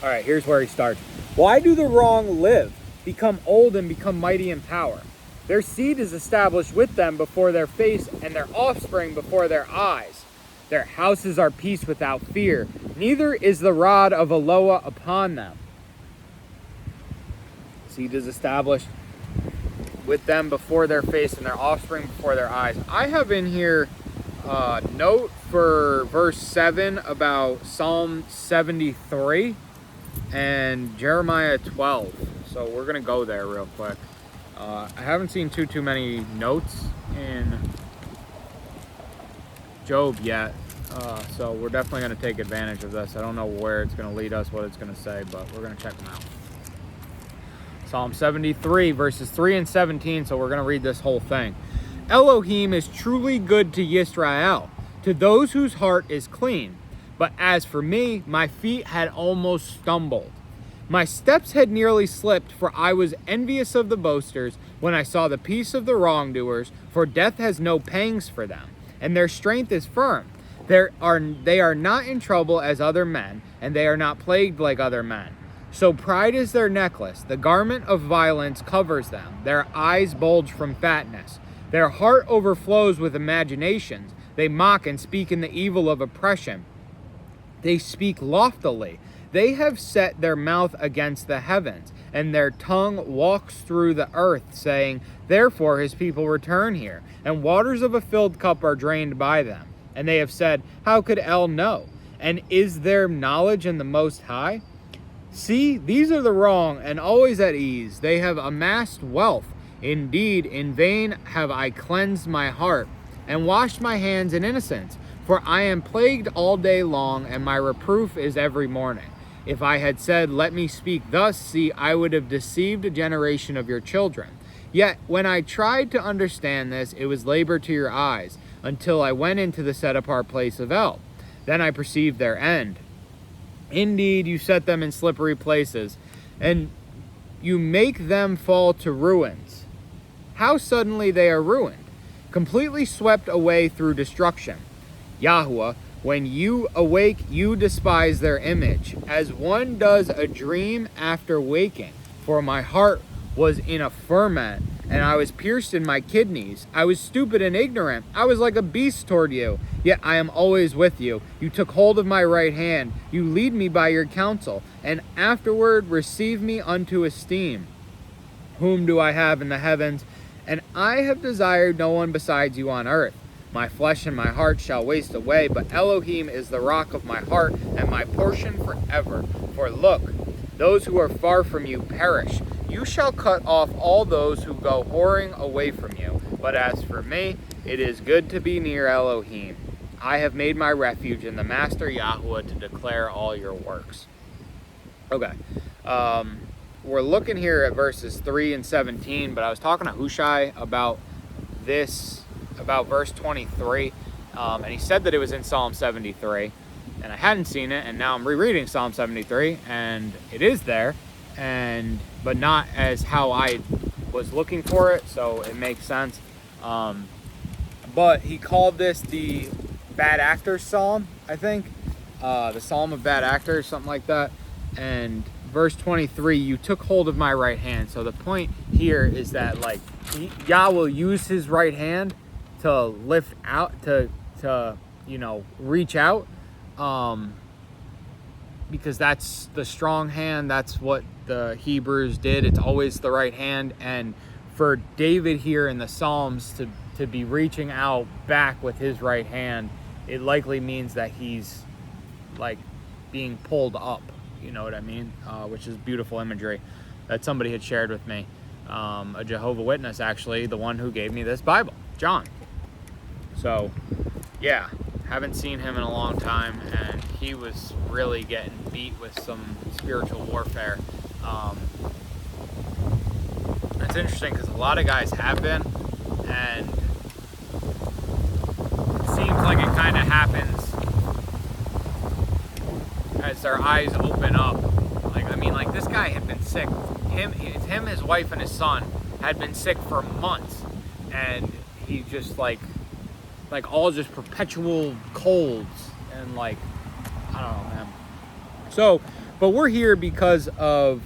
Speaker 1: right, here's where he starts. Why do the wrong live, become old, and become mighty in power? Their seed is established with them before their face, and their offspring before their eyes. Their houses are peace without fear, neither is the rod of Eloah upon them. Seed is established with them before their face, and their offspring before their eyes. I have in here a note for verse 7 about Psalm 73 and Jeremiah 12. So we're going to go there real quick. I haven't seen too many notes in Job yet. So we're definitely going to take advantage of this. I don't know where it's going to lead us, what it's going to say, but we're going to check them out. Psalm 73, verses 3 and 17, so we're going to read this whole thing. Elohim is truly good to Yisrael, to those whose heart is clean. But as for me, my feet had almost stumbled. My steps had nearly slipped, for I was envious of the boasters when I saw the peace of the wrongdoers, for death has no pangs for them, and their strength is firm. They are not in trouble as other men, and they are not plagued like other men. So pride is their necklace. The garment of violence covers them. Their eyes bulge from fatness. Their heart overflows with imaginations. They mock and speak in the evil of oppression. They speak loftily. They have set their mouth against the heavens, and their tongue walks through the earth, saying, therefore his people return here, and waters of a filled cup are drained by them. And they have said, how could El know? And is there knowledge in the Most High? See, these are the wrong, and always at ease. They have amassed wealth. Indeed, in vain have I cleansed my heart, and washed my hands in innocence. For I am plagued all day long, and my reproof is every morning. If I had said, let me speak thus, see, I would have deceived a generation of your children. Yet, when I tried to understand this, it was labor to your eyes, until I went into the set-apart place of El. Then I perceived their end. Indeed, you set them in slippery places, and you make them fall to ruins. How suddenly they are ruined, completely swept away through destruction. Yahuwah, when you awake, you despise their image, as one does a dream after waking. For my heart was in a ferment, and I was pierced in my kidneys. I was stupid and ignorant. I was like a beast toward you. Yet I am always with you. You took hold of my right hand. You lead me by your counsel, and afterward receive me unto esteem. Whom do I have in the heavens? And I have desired no one besides you on earth. My flesh and my heart shall waste away, but Elohim is the rock of my heart and my portion forever. For look, those who are far from you perish. You shall cut off all those who go whoring away from you. But as for me, it is good to be near Elohim. I have made my refuge in the Master Yahuwah to declare all your works. Okay. We're looking here at verses 3 and 17, but I was talking to Hushai about this, about verse 23, and he said that it was in Psalm 73, and I hadn't seen it, and now I'm rereading Psalm 73, and it is there, but not as how I was looking for it, so it makes sense. But he called this the bad actors psalm, I think, the psalm of bad actors, something like that. And verse 23, you took hold of my right hand. So the point here is that, like, Yah will use his right hand to lift out, to reach out, because that's the strong hand. That's what the Hebrews did. It's always the right hand. And for David here in the Psalms to be reaching out back with his right hand, it likely means that he's like being pulled up, you know what I mean? Which is beautiful imagery that somebody had shared with me. A Jehovah's Witness, actually, the one who gave me this Bible, John. So, yeah, haven't seen him in a long time, and he was really getting beat with some spiritual warfare. It's interesting because a lot of guys have been, and it seems like it kind of happens as their eyes open up. Like this guy had been sick. Him, his wife, and his son had been sick for months, and he just like all just perpetual colds, and I don't know, man. So, but we're here because of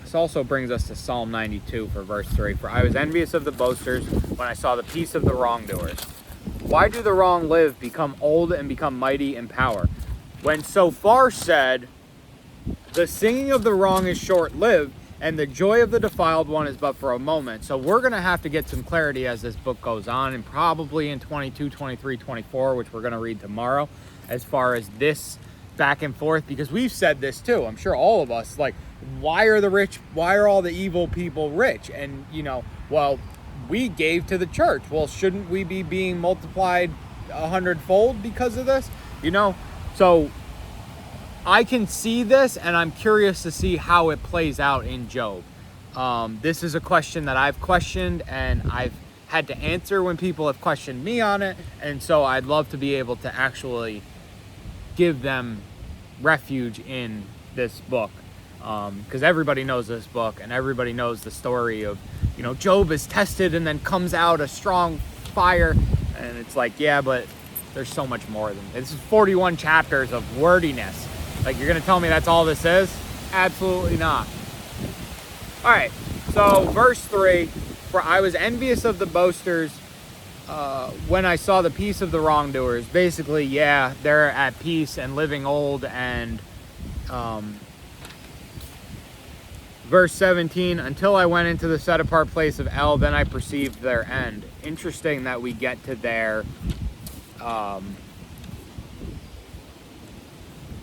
Speaker 1: this also brings us to Psalm 92 for verse 3. For I was envious of the boasters when I saw the peace of the wrongdoers. Why do the wrong live, become old, and become mighty in power? When so far said, the singing of the wrong is short-lived, and the joy of the defiled one is but for a moment. So we're going to have to get some clarity as this book goes on, and probably in 22, 23, 24, which we're going to read tomorrow, as far as this back and forth, because we've said this too. I'm sure all of us, why are the rich, why are all the evil people rich? And, well, we gave to the church. Well, shouldn't we be being multiplied 100-fold because of this? So I can see this, and I'm curious to see how it plays out in Job. This is a question that I've questioned, and I've had to answer when people have questioned me on it, and so I'd love to be able to actually give them refuge in this book, because everybody knows this book, and everybody knows the story of, Job is tested and then comes out a strong fire, and it's like, yeah, but there's so much more than this. Is 41 chapters of wordiness. You're gonna tell me that's all this is? Absolutely not. All right, so verse 3, for I was envious of the boasters when I saw the peace of the wrongdoers. Basically, yeah, they're at peace and living old. And verse 17, until I went into the set apart place of El, then I perceived their end. Interesting that we get to their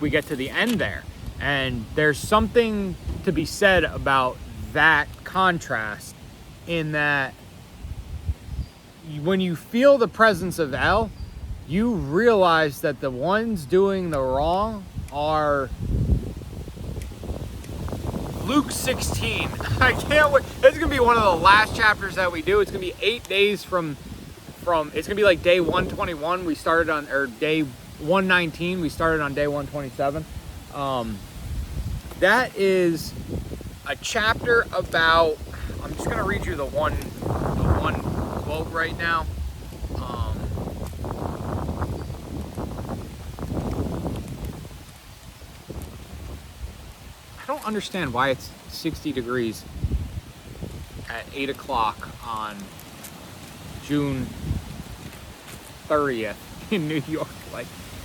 Speaker 1: we get to the end there, and there's something to be said about that contrast, in that when you feel the presence of El, you realize that the ones doing the wrong are Luke 16. I can't wait. This is gonna be one of the last chapters that we do. It's gonna be 8 days from it's gonna be like day 121 we started on, or day 119 we started on day 127. That is a chapter about, I'm just gonna read you the one quote right now. I don't understand why it's 60 degrees at 8 o'clock on June 30th in New York.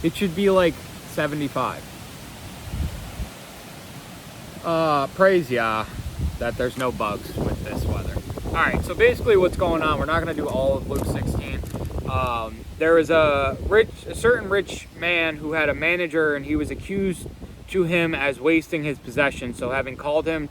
Speaker 1: It should be 75. Praise Yah that there's no bugs with this weather. Alright, so basically what's going on, we're not going to do all of Luke 16. There was a certain rich man who had a manager, and he was accused to him as wasting his possessions. So having called him,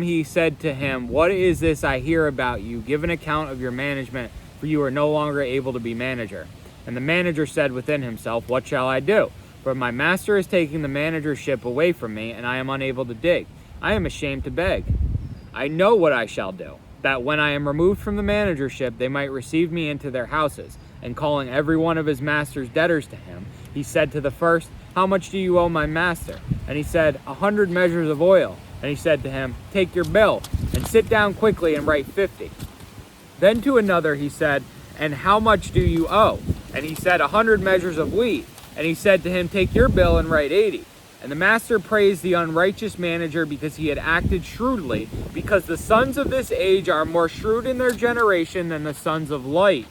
Speaker 1: he said to him, what is this I hear about you? Give an account of your management, for you are no longer able to be manager. And the manager said within himself, what shall I do? For my master is taking the managership away from me, and I am unable to dig. I am ashamed to beg. I know what I shall do, that when I am removed from the managership, they might receive me into their houses. And calling every one of his master's debtors to him, he said to the first, how much do you owe my master? And he said, 100 measures of oil. And he said to him, take your bill, and sit down quickly and write 50. Then to another he said, and how much do you owe? And he said, 100 measures of wheat. And he said to him, take your bill and write 80. And the master praised the unrighteous manager because he had acted shrewdly, because the sons of this age are more shrewd in their generation than the sons of light.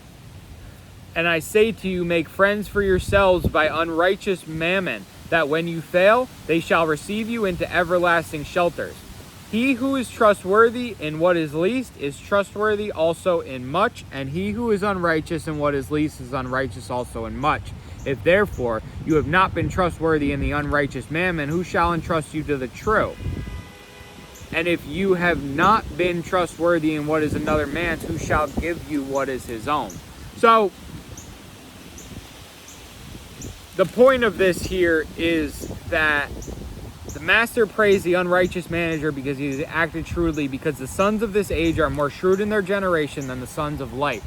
Speaker 1: And I say to you, make friends for yourselves by unrighteous mammon, that when you fail, they shall receive you into everlasting shelters. He who is trustworthy in what is least is trustworthy also in much, and he who is unrighteous in what is least is unrighteous also in much. If therefore you have not been trustworthy in the unrighteous mammon, who shall entrust you to the true? And if you have not been trustworthy in what is another man's, who shall give you what is his own? So, the point of this here is that the master praised the unrighteous manager because he has acted shrewdly, because the sons of this age are more shrewd in their generation than the sons of light.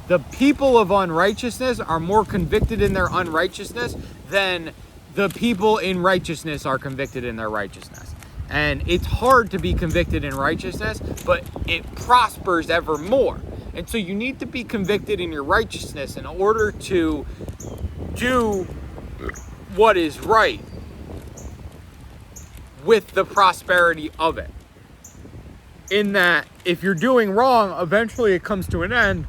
Speaker 1: The people of unrighteousness are more convicted in their unrighteousness than the people in righteousness are convicted in their righteousness. And it's hard to be convicted in righteousness, but it prospers evermore. And so you need to be convicted in your righteousness in order to do what is right with the prosperity of it. In that, if you're doing wrong, eventually it comes to an end,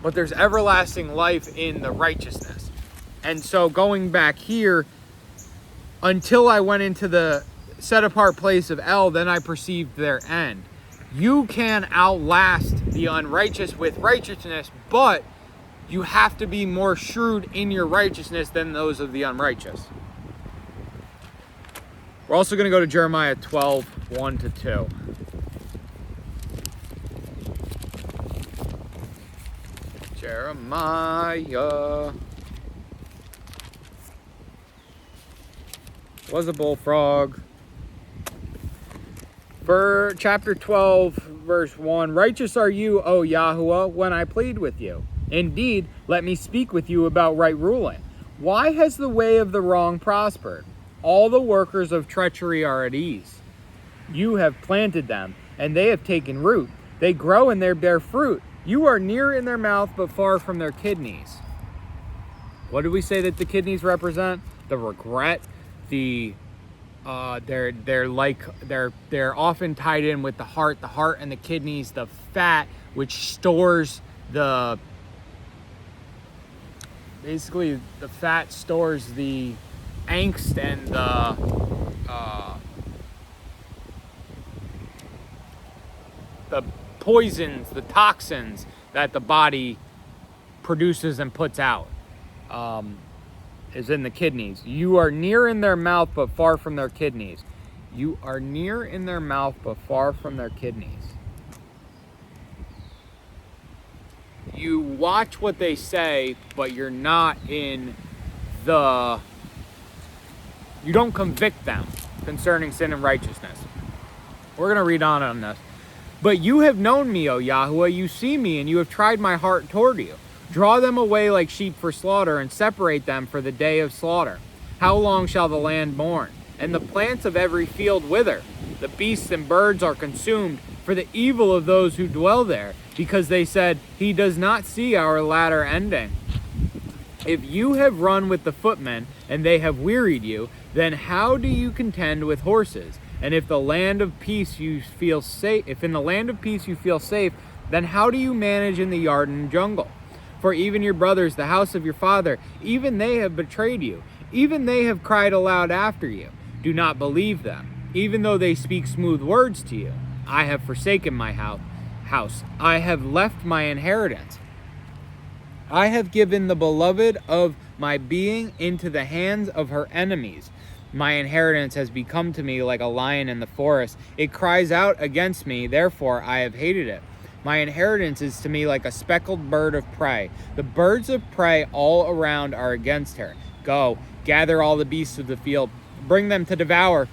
Speaker 1: but there's everlasting life in the righteousness. And so going back here, until I went into the set apart place of El, then I perceived their end. You can outlast the unrighteous with righteousness, but you have to be more shrewd in your righteousness than those of the unrighteous. We're also going to go to Jeremiah 12, 1-2. Jeremiah was a bullfrog. For chapter 12, verse 1, righteous are you, O Yahuwah, when I plead with you. Indeed, let me speak with you about right ruling. Why has the way of the wrong prospered? All the workers of treachery are at ease. You have planted them, and they have taken root. They grow and they bear fruit. You are near in their mouth, but far from their kidneys. What do we say that the kidneys represent? The regret, the they're often tied in with the heart and the kidneys, the fat, which stores basically the fat stores the angst and the poisons, the toxins that the body produces and puts out. Is in the kidneys. You are near in their mouth, but far from their kidneys. You are near in their mouth, but far from their kidneys. You watch what they say, but you're not in the... You don't convict them concerning sin and righteousness. We're going to read on this. But you have known me, O Yahuwah. You see me, and you have tried my heart toward you. Draw them away like sheep for slaughter, and separate them for the day of slaughter. How long shall the land mourn, and the plants of every field wither? The beasts and birds are consumed for the evil of those who dwell there, because they said, he does not see our latter ending. If you have run with the footmen, and they have wearied you, then how do you contend with horses? And if in the land of peace you feel safe, then how do you manage in the yard and jungle? For even your brothers, the house of your father, even they have betrayed you. Even they have cried aloud after you. Do not believe them, even though they speak smooth words to you. I have forsaken my house. I have left my inheritance. I have given the beloved of my being into the hands of her enemies. My inheritance has become to me like a lion in the forest. It cries out against me, therefore I have hated it. My inheritance is to me like a speckled bird of prey. The birds of prey all around are against her. Go, gather all the beasts of the field, bring them to devour.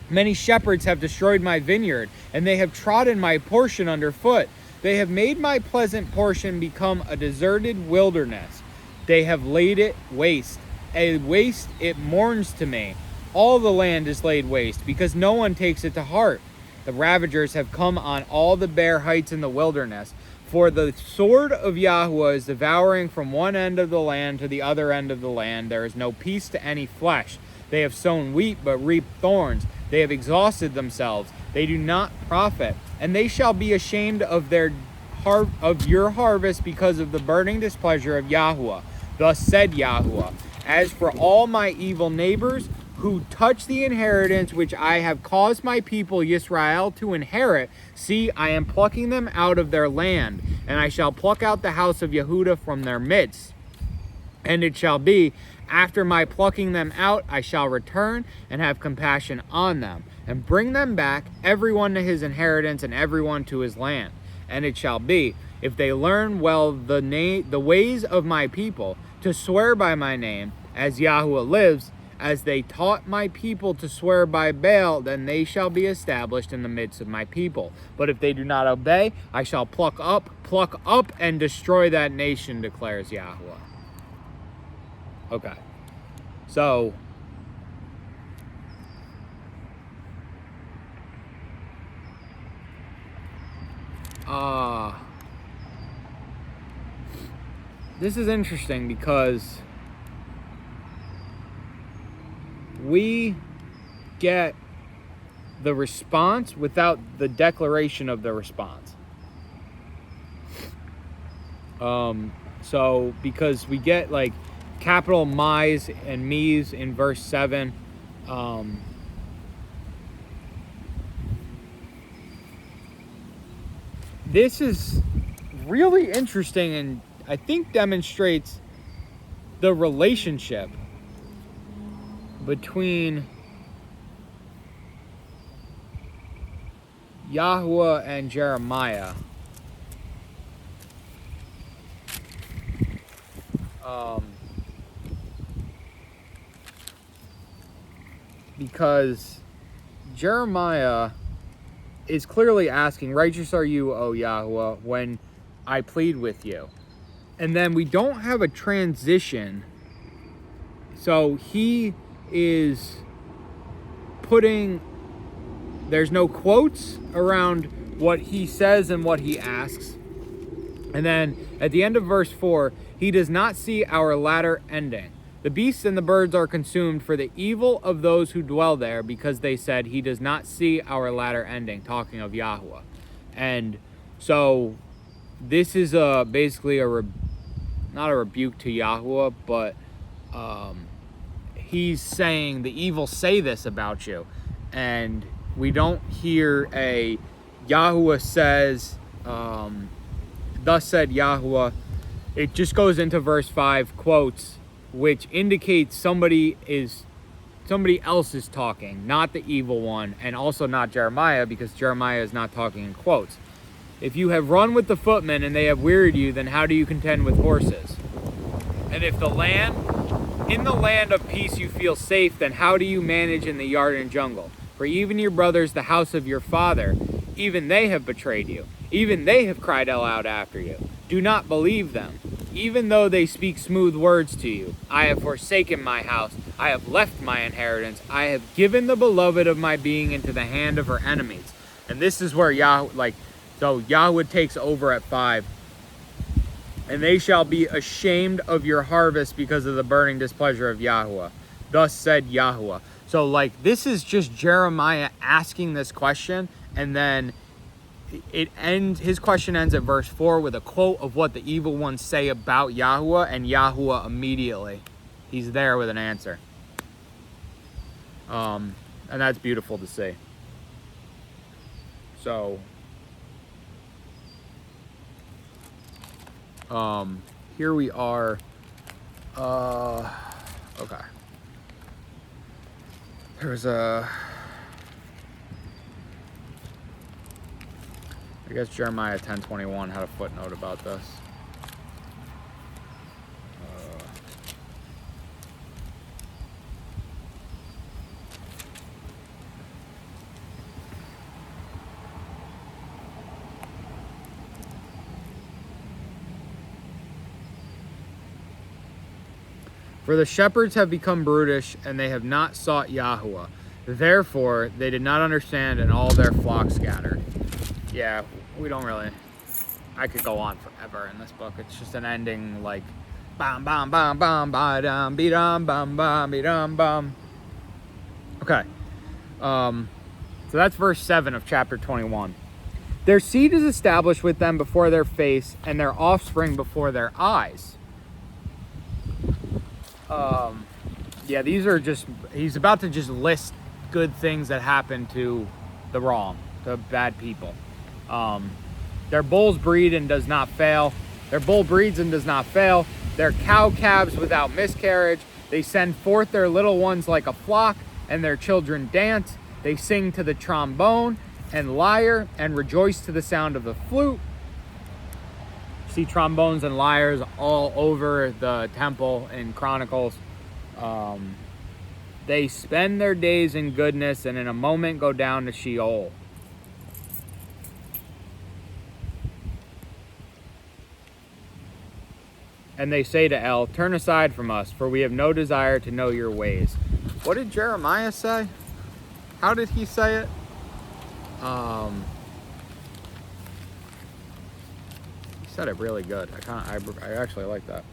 Speaker 1: Many shepherds have destroyed my vineyard, and they have trodden my portion underfoot. They have made my pleasant portion become a deserted wilderness. They have laid it waste. A waste it mourns to me. All the land is laid waste, because no one takes it to heart. The ravagers have come on all the bare heights in the wilderness. For the sword of Yahuwah is devouring from one end of the land to the other end of the land. There is no peace to any flesh. They have sown wheat, but reap thorns. They have exhausted themselves. They do not profit. And they shall be ashamed of your harvest because of the burning displeasure of Yahuwah. Thus said Yahuwah, as for all my evil neighbors who touch the inheritance which I have caused my people Yisrael to inherit, see, I am plucking them out of their land, and I shall pluck out the house of Yehudah from their midst. And it shall be, after my plucking them out, I shall return and have compassion on them, and bring them back, everyone to his inheritance, and everyone to his land. And it shall be, if they learn well the ways of my people, to swear by my name, as Yahuwah lives, as they taught my people to swear by Baal, then they shall be established in the midst of my people. But if they do not obey, I shall pluck up, and destroy that nation, declares Yahuwah. Okay. So, this is interesting because we get the response without the declaration of the response. So because we get like capital my's and me's in verse 7, this is really interesting and I think demonstrates the relationship between Yahuwah and Jeremiah. Because Jeremiah is clearly asking, righteous are you, O Yahuwah, when I plead with you. And then we don't have a transition. So he is putting, there's no quotes around what he says and what he asks. And then at the end of verse 4, he does not see our latter ending. The beasts and the birds are consumed for the evil of those who dwell there, because they said, he does not see our latter ending, talking of Yahuwah. And so this is basically not a rebuke to Yahuwah, but he's saying the evil say this about you. And we don't hear a Yahuwah says, thus said Yahuwah. It just goes into verse 5, quotes, which indicates somebody else is talking, not the evil one, and also not Jeremiah, because Jeremiah is not talking in quotes. If you have run with the footmen and they have wearied you, then how do you contend with horses? And if in the land of peace you feel safe, then how do you manage in the yard and jungle? For even your brothers, the house of your father, even they have betrayed you. Even they have cried aloud after you. Do not believe them, even though they speak smooth words to you. I have forsaken my house. I have left my inheritance. I have given the beloved of my being into the hand of her enemies. And this is where Yahweh takes over at 5. And they shall be ashamed of your harvest because of the burning displeasure of Yahuwah. Thus said Yahuwah. So this is just Jeremiah asking this question, and then his question ends at verse 4 with a quote of what the evil ones say about Yahuwah, and Yahuwah immediately, he's there with an answer. And that's beautiful to see. So, here we are. Okay. There's I guess Jeremiah 10:21 had a footnote about this. For the shepherds have become brutish, and they have not sought Yahuwah. Therefore, they did not understand, and all their flocks scattered. Yeah, we don't really... I could go on forever in this book. It's just an ending like... Bam, bam, bam, bam, ba-dum, be-dum, bam, bam, be-dum, bam. Okay. So that's verse 7 of chapter 21. Their seed is established with them before their face, and their offspring before their eyes. Yeah, these are just, he's about to just list good things that happen to the wrong, to bad people. Their bulls breed and does not fail. Their bull breeds and does not fail. Their cow calves without miscarriage. They send forth their little ones like a flock, and their children dance. They sing to the trombone and lyre and rejoice to the sound of the flute. See trombones and lyres all over the temple in Chronicles. They spend their days in goodness and in a moment go down to Sheol. And they say to El, turn aside from us, for we have no desire to know your ways. What did Jeremiah say? How did he say it? He said it really good. I actually like that.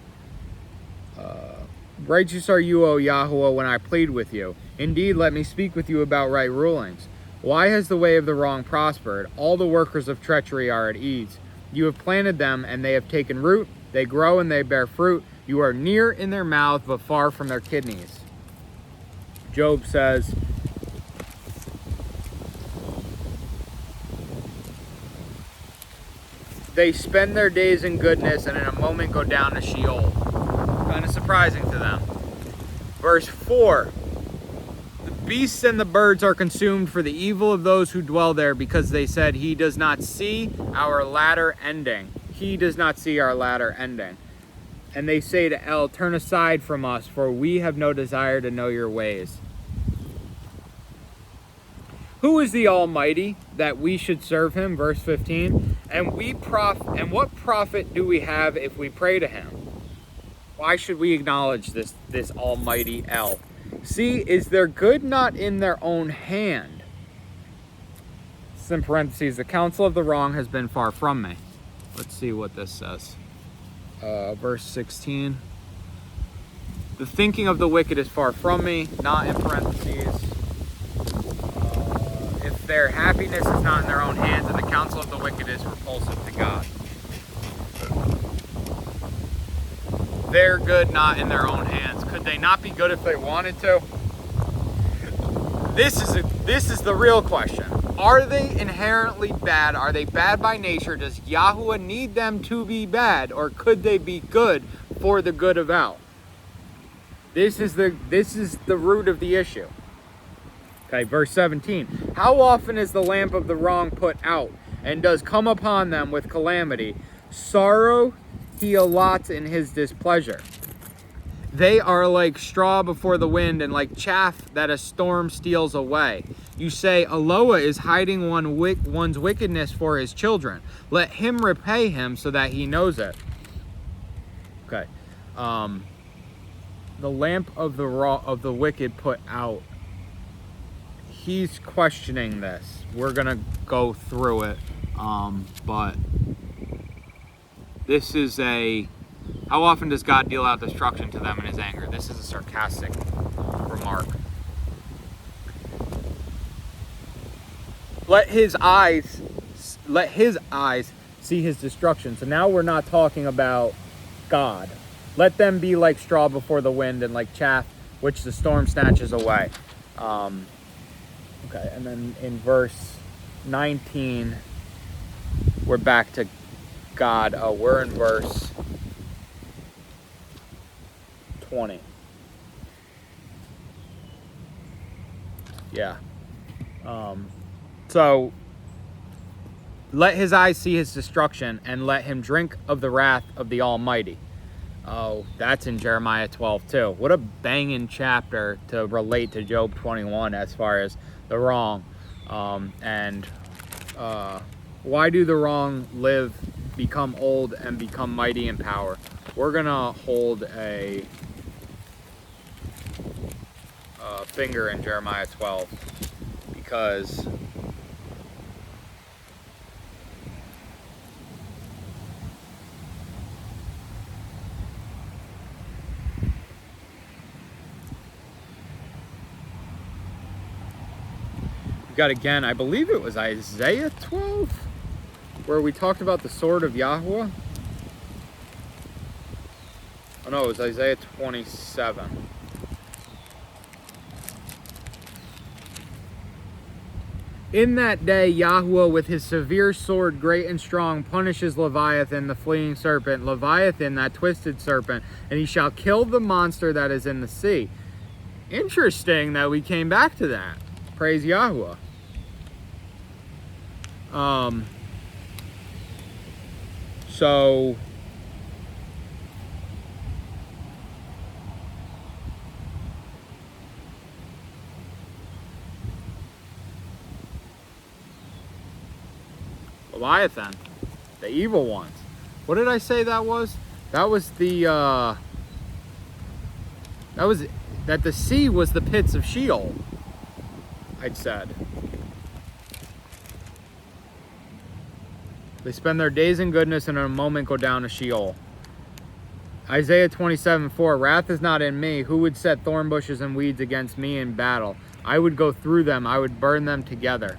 Speaker 1: Righteous are you, O Yahweh, when I plead with you. Indeed, let me speak with you about right rulings. Why has the way of the wrong prospered? All the workers of treachery are at ease. You have planted them, and they have taken root. They grow and they bear fruit. You are near in their mouth, but far from their kidneys. Job says, they spend their days in goodness and in a moment go down to Sheol. Kind of surprising to them. Verse 4. The beasts and the birds are consumed for the evil of those who dwell there, because they said, he does not see our latter ending. He does not see our latter ending. And they say to El, turn aside from us, for we have no desire to know your ways. Who is the Almighty that we should serve him? Verse 15. And what profit do we have if we pray to him? Why should we acknowledge this Almighty El? See, is their good not in their own hand? It's in parentheses, the counsel of the wrong has been far from me. Let's see what this says. Verse 16. The thinking of the wicked is far from me, not in parentheses. If their happiness is not in their own hands, and the counsel of the wicked is repulsive to God. They're good not in their own hands. Could they not be good if they wanted to? This is the real question. Are they inherently bad? Are they bad by nature? Does Yahweh need them to be bad, or could they be good for the good of El? This is the root of the issue. Okay, verse 17. How often is the lamp of the wrong put out, and does come upon them with calamity? Sorrow he allots in his displeasure. They are like straw before the wind, and like chaff that a storm steals away. You say, Eloah is hiding one's wickedness for his children. Let him repay him so that he knows it. Okay. The lamp of the wicked put out. He's questioning this. We're going to go through it. But this is how often does God deal out destruction to them in his anger? This is a sarcastic remark. Let his eyes see his destruction. So now we're not talking about God. Let them be like straw before the wind, and like chaff which the storm snatches away. Okay, and then in verse 19, we're back to God. We're in verse 20. Yeah. So, let his eyes see his destruction, and let him drink of the wrath of the Almighty. Oh, that's in Jeremiah 12 too. What a banging chapter to relate to Job 21 as far as the wrong. Why do the wrong live, become old, and become mighty in power? We're going to hold a finger in Jeremiah 12 because we got again, I believe it was Isaiah 12 where we talked about the sword of Yahweh. Oh no, it was Isaiah 27. In that day, Yahweh with his severe sword, great and strong, punishes Leviathan, the fleeing serpent, Leviathan, that twisted serpent, and he shall kill the monster that is in the sea. Interesting that we came back to that. Praise Yahweh. So Leviathan, the evil ones. What did I say that was? That was the that the sea was the pits of Sheol, I'd said. They spend their days in goodness and in a moment go down to Sheol. Isaiah 27:4, wrath is not in me. Who would set thorn bushes and weeds against me in battle? I would go through them. I would burn them together.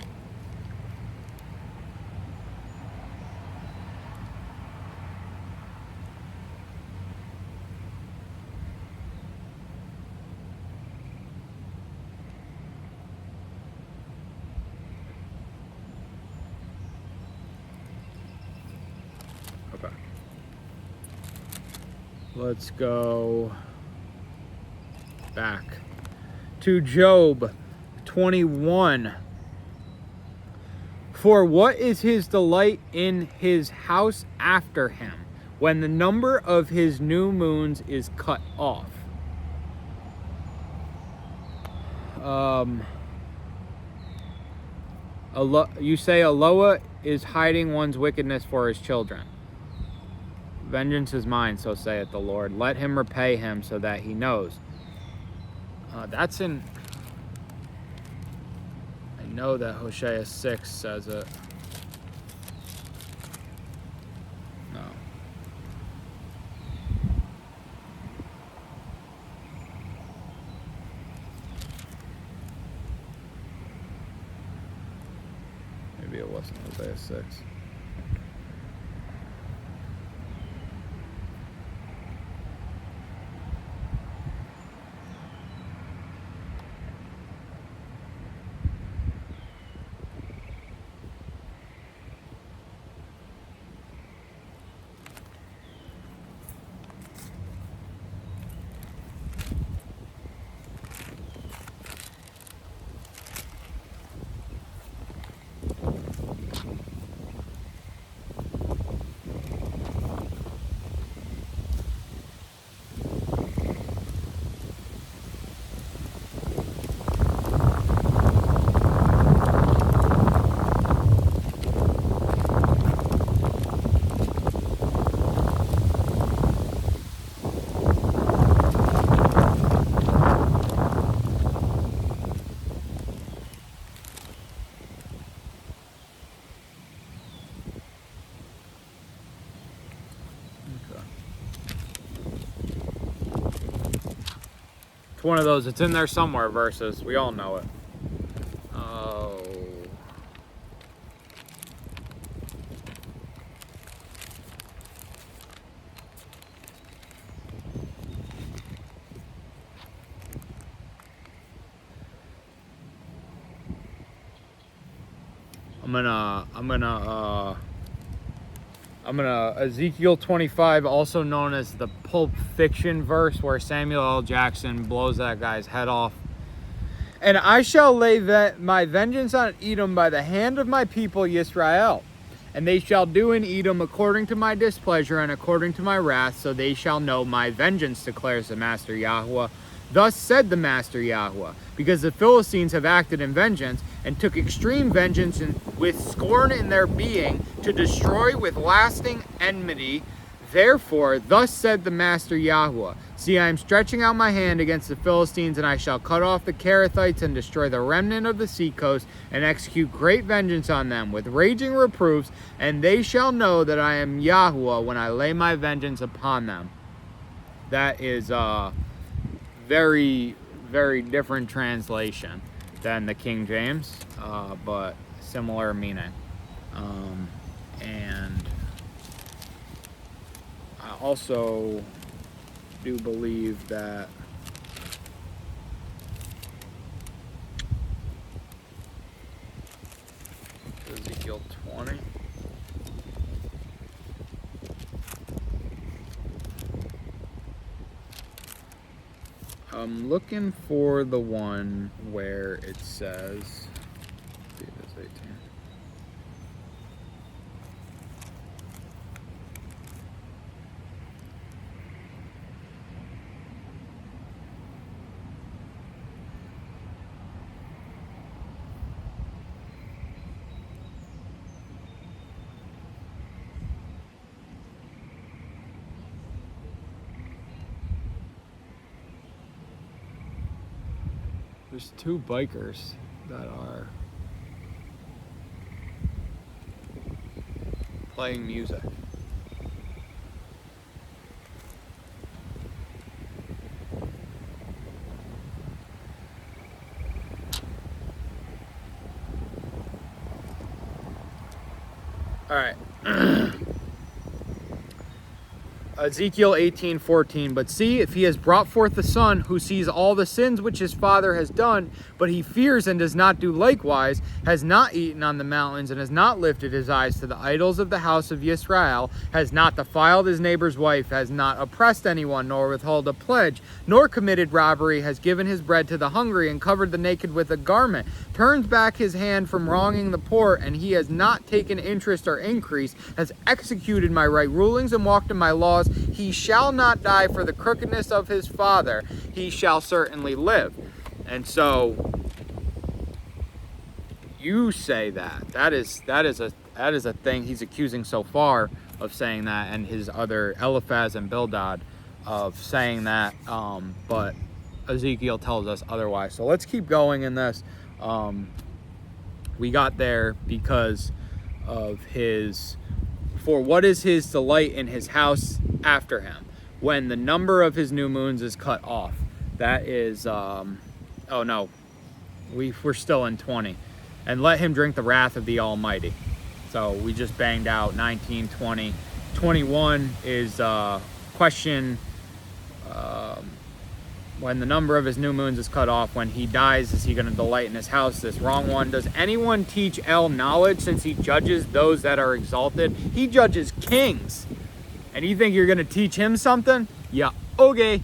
Speaker 1: Let's go back to Job 21. For what is his delight in his house after him, when the number of his new moons is cut off? You say Eloah is hiding one's wickedness for his children. Vengeance is mine, so saith the Lord. Let him repay him so that he knows. That's in... I know that Hosea 6 says it. No. Maybe it wasn't Hosea 6. One of those, it's in there somewhere, verses. We all know it. Oh. I'm gonna Ezekiel 25, also known as the Pulp Fiction verse, where Samuel L. Jackson blows that guy's head off. And I shall lay my vengeance on Edom by the hand of my people Yisrael. And they shall do in Edom according to my displeasure and according to my wrath, so they shall know my vengeance, declares the Master Yahweh. Thus said the Master Yahweh, because the Philistines have acted in vengeance, and took extreme vengeance with scorn in their being, to destroy with lasting enmity. Therefore, thus said the Master Yahweh, see, I am stretching out my hand against the Philistines, and I shall cut off the Kerethites and destroy the remnant of the seacoast, and execute great vengeance on them with raging reproofs, and they shall know that I am Yahweh when I lay my vengeance upon them. That is very, very different translation than the King James, but similar meaning. And I also do believe that Ezekiel 20. I'm looking for the one where it says, see, this 18. There's two bikers that are playing music. All right. Ezekiel 18:14, but see, if he has brought forth the son who sees all the sins which his father has done, but he fears and does not do likewise, has not eaten on the mountains, and has not lifted his eyes to the idols of the house of Israel, has not defiled his neighbor's wife, has not oppressed anyone, nor withheld a pledge, nor committed robbery, has given his bread to the hungry, and covered the naked with a garment, turns back his hand from wronging the poor, and he has not taken interest or increase, has executed my right rulings and walked in my laws, he shall not die for the crookedness of his father, he shall certainly live. And so you say that is a thing he's accusing so far of saying that, and his other Eliphaz and Bildad of saying that, but Ezekiel tells us otherwise. So let's keep going in this. We got there because of his, for what is his delight in his house after him, when the number of his new moons is cut off. That is, oh no, we're still in 20. And let him drink the wrath of the Almighty. So we just banged out 19, 20. 21 is question, when the number of his new moons is cut off, when he dies, is he going to delight in his house? This wrong one. Does anyone teach El knowledge, since he judges those that are exalted? He judges kings. And you think you're going to teach him something? Yeah, okay.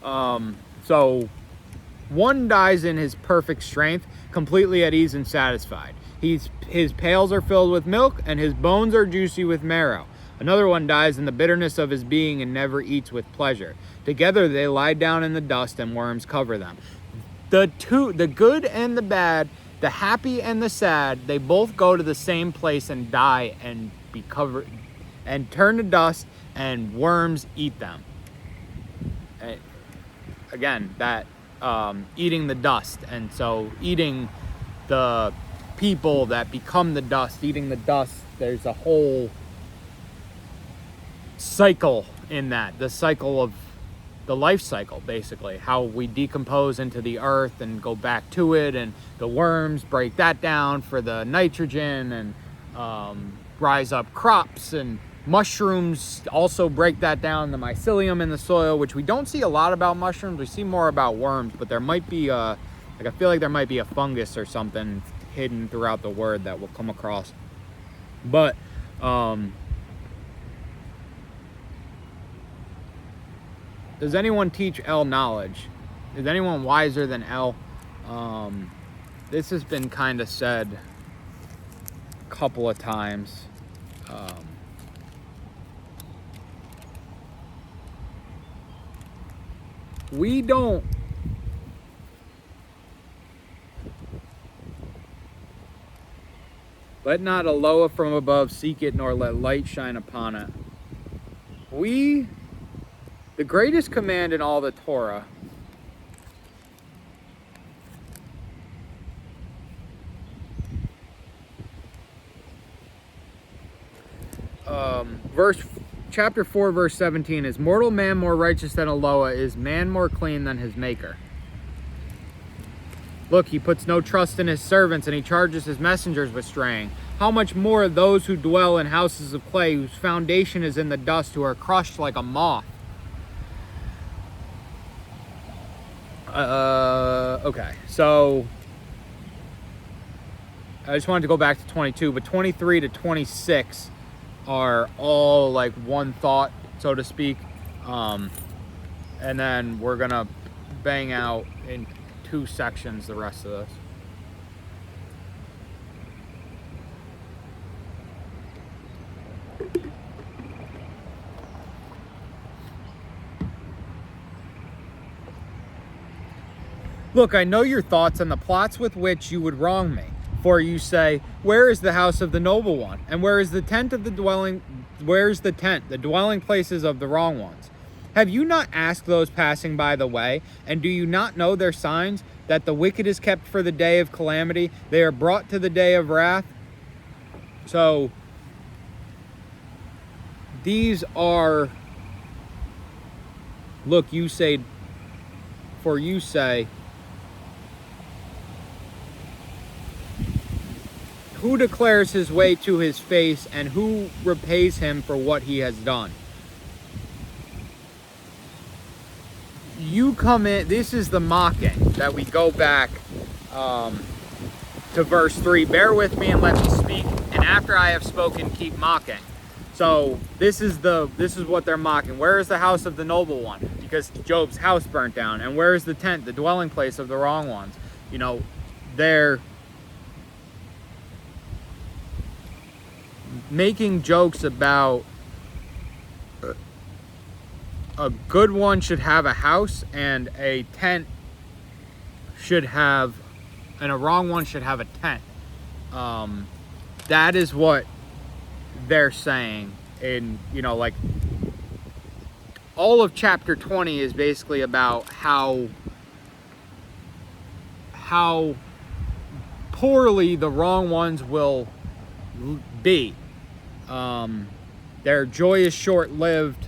Speaker 1: So one dies in his perfect strength, completely at ease and satisfied. His pails are filled with milk, and his bones are juicy with marrow. Another one dies in the bitterness of his being and never eats with pleasure. Together they lie down in the dust, and worms cover them. The good and the bad, the happy and the sad, they both go to the same place and die and be covered and turn to dust, and worms eat them. Again, that eating the dust, and so eating the people that become the dust, eating the dust, there's a whole cycle in that, the cycle of the life cycle, basically, how we decompose into the earth and go back to it, and the worms break that down for the nitrogen and rise up crops, and mushrooms also break that down, the mycelium in the soil, which we don't see a lot about mushrooms. We see more about worms, but there might be I feel like there might be a fungus or something hidden throughout the word that we'll come across. But does anyone teach El knowledge? Is anyone wiser than El? This has been kind of said a couple of times. We don't let not a loa from above seek it, nor let light shine upon it. The greatest command in all the Torah chapter 4 verse 17 is, mortal man more righteous than a loa, is man more clean than his maker. Look, he puts no trust in his servants, and he charges his messengers with straying. How much more those who dwell in houses of clay, whose foundation is in the dust, who are crushed like a moth. Okay, so I just wanted to go back to 22, but 23 to 26 are all like one thought, so to speak. And then we're gonna bang out in 2 sections the rest of this. Look, I know your thoughts and the plots with which you would wrong me. For you say, where is the house of the noble one? And where is the tent of the dwelling? Where is the tent, the dwelling places of the wrong ones? Have you not asked those passing by the way? And do you not know their signs, that the wicked is kept for the day of calamity? They are brought to the day of wrath. So these are, look, you say, for you say, who declares his way to his face, and who repays him for what he has done? You come in, this is the mocking that we go back to verse 3. Bear with me and let me speak, and after I have spoken, keep mocking. So this is what they're mocking. Where is the house of the noble one? Because Job's house burnt down. And where is the tent, the dwelling place of the wrong ones? You know, they're making jokes about a good one should have a house, and a tent should have, and a wrong one should have a tent. That is what they're saying. In, you know, like, all of chapter 20 is basically about how poorly the wrong ones will be. Their joy is short-lived.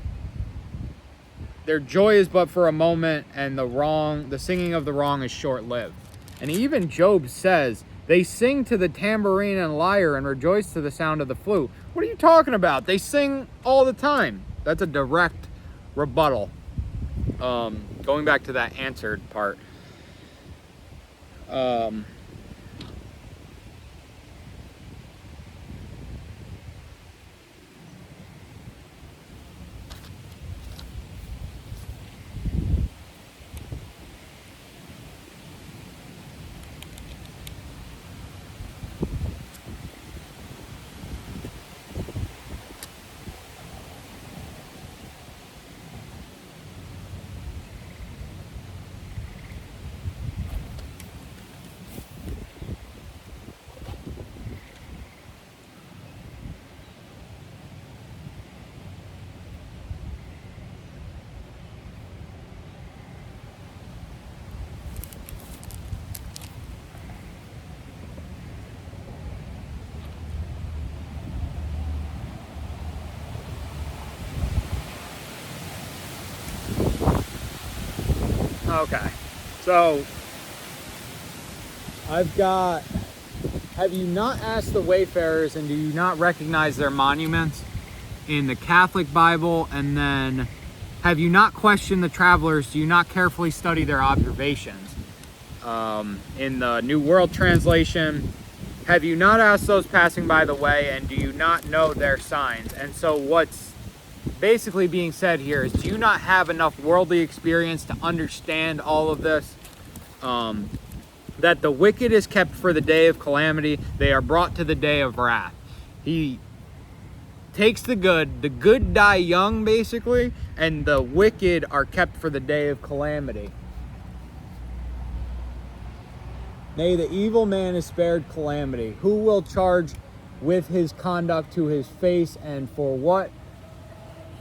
Speaker 1: Their joy is but for a moment, and the singing of the wrong is short-lived. And even Job says, they sing to the tambourine and lyre and rejoice to the sound of the flute. What are you talking about? They sing all the time. That's a direct rebuttal. Going back to that answered part. Okay, so I've got, have you not asked the wayfarers, and do you not recognize their monuments in the Catholic Bible? And then, have you not questioned the travelers? Do you not carefully study their observations? In the New World Translation, have you not asked those passing by the way, and do you not know their signs? And so what's basically being said here is, do you not have enough worldly experience to understand all of this? That the wicked is kept for the day of calamity, they are brought to the day of wrath. He takes the good die young, basically, and the wicked are kept for the day of calamity. Nay, the evil man is spared calamity. Who will charge with his conduct to his face, and for what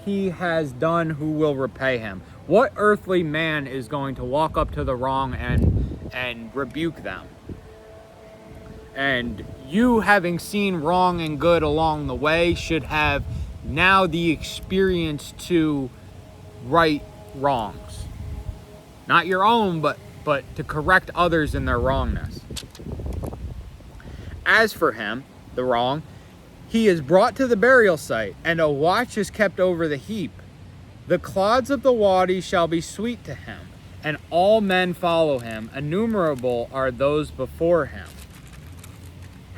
Speaker 1: he has done, who will repay him? What earthly man is going to walk up to the wrong and rebuke them? And you, having seen wrong and good along the way, should have now the experience to right wrongs. Not your own, but to correct others in their wrongness. As for him, the wrong, he is brought to the burial site, and a watch is kept over the heap. The clods of the wadi shall be sweet to him, and all men follow him. Innumerable are those before him.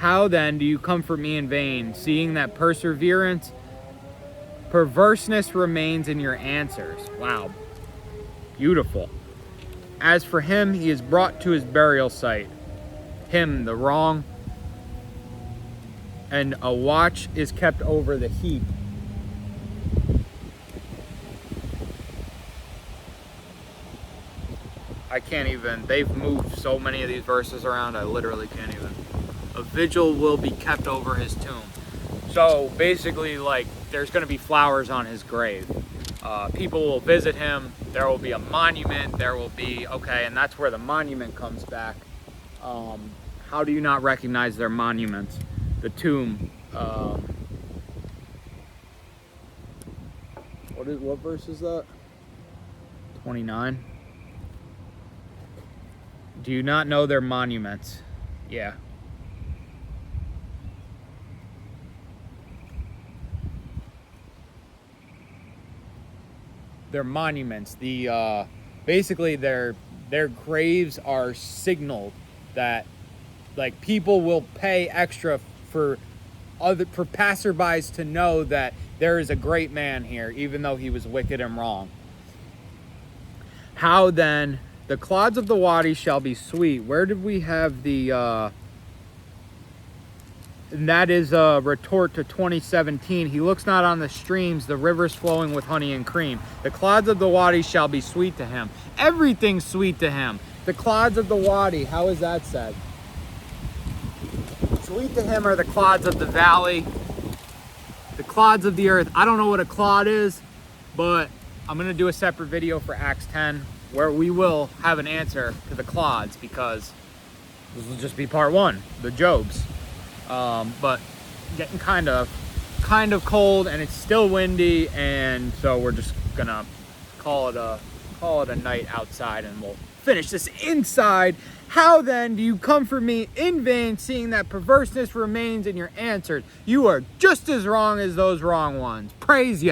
Speaker 1: How then do you comfort me in vain, seeing that perverseness remains in your answers? Wow. Beautiful. As for him, he is brought to his burial site. Him, the wrong, and a watch is kept over the heap. I can't even, they've moved so many of these verses around, I literally can't even. A vigil will be kept over his tomb. So basically, like, there's going to be flowers on his grave. People will visit him. There will be a monument. There will be, okay, and that's where the monument comes back. How do you not recognize their monuments? The tomb. What verse is that? 29. Do you not know their monuments? Yeah. Their monuments. The basically their graves are signaled that, like, people will pay extra for passerbys to know that there is a great man here, even though he was wicked and wrong. How then the clods of the wadi shall be sweet. Where did we have the and that is a retort to 2017. He looks not on the streams, the rivers flowing with honey and cream. The clods of the wadi shall be sweet to him. Everything's sweet to him. The clods of the wadi, how is that said? Sweet to him are the clods of the valley, the clods of the earth. I don't know what a clod is, but I'm going to do a separate video for Acts 10 where we will have an answer to the clods, because this will just be part one, the Jobs. But getting kind of cold, and it's still windy, and so we're just gonna call it a night outside, and we'll finish this inside. How then do you comfort me in vain, seeing that perverseness remains in your answers? You are just as wrong as those wrong ones. Praise you.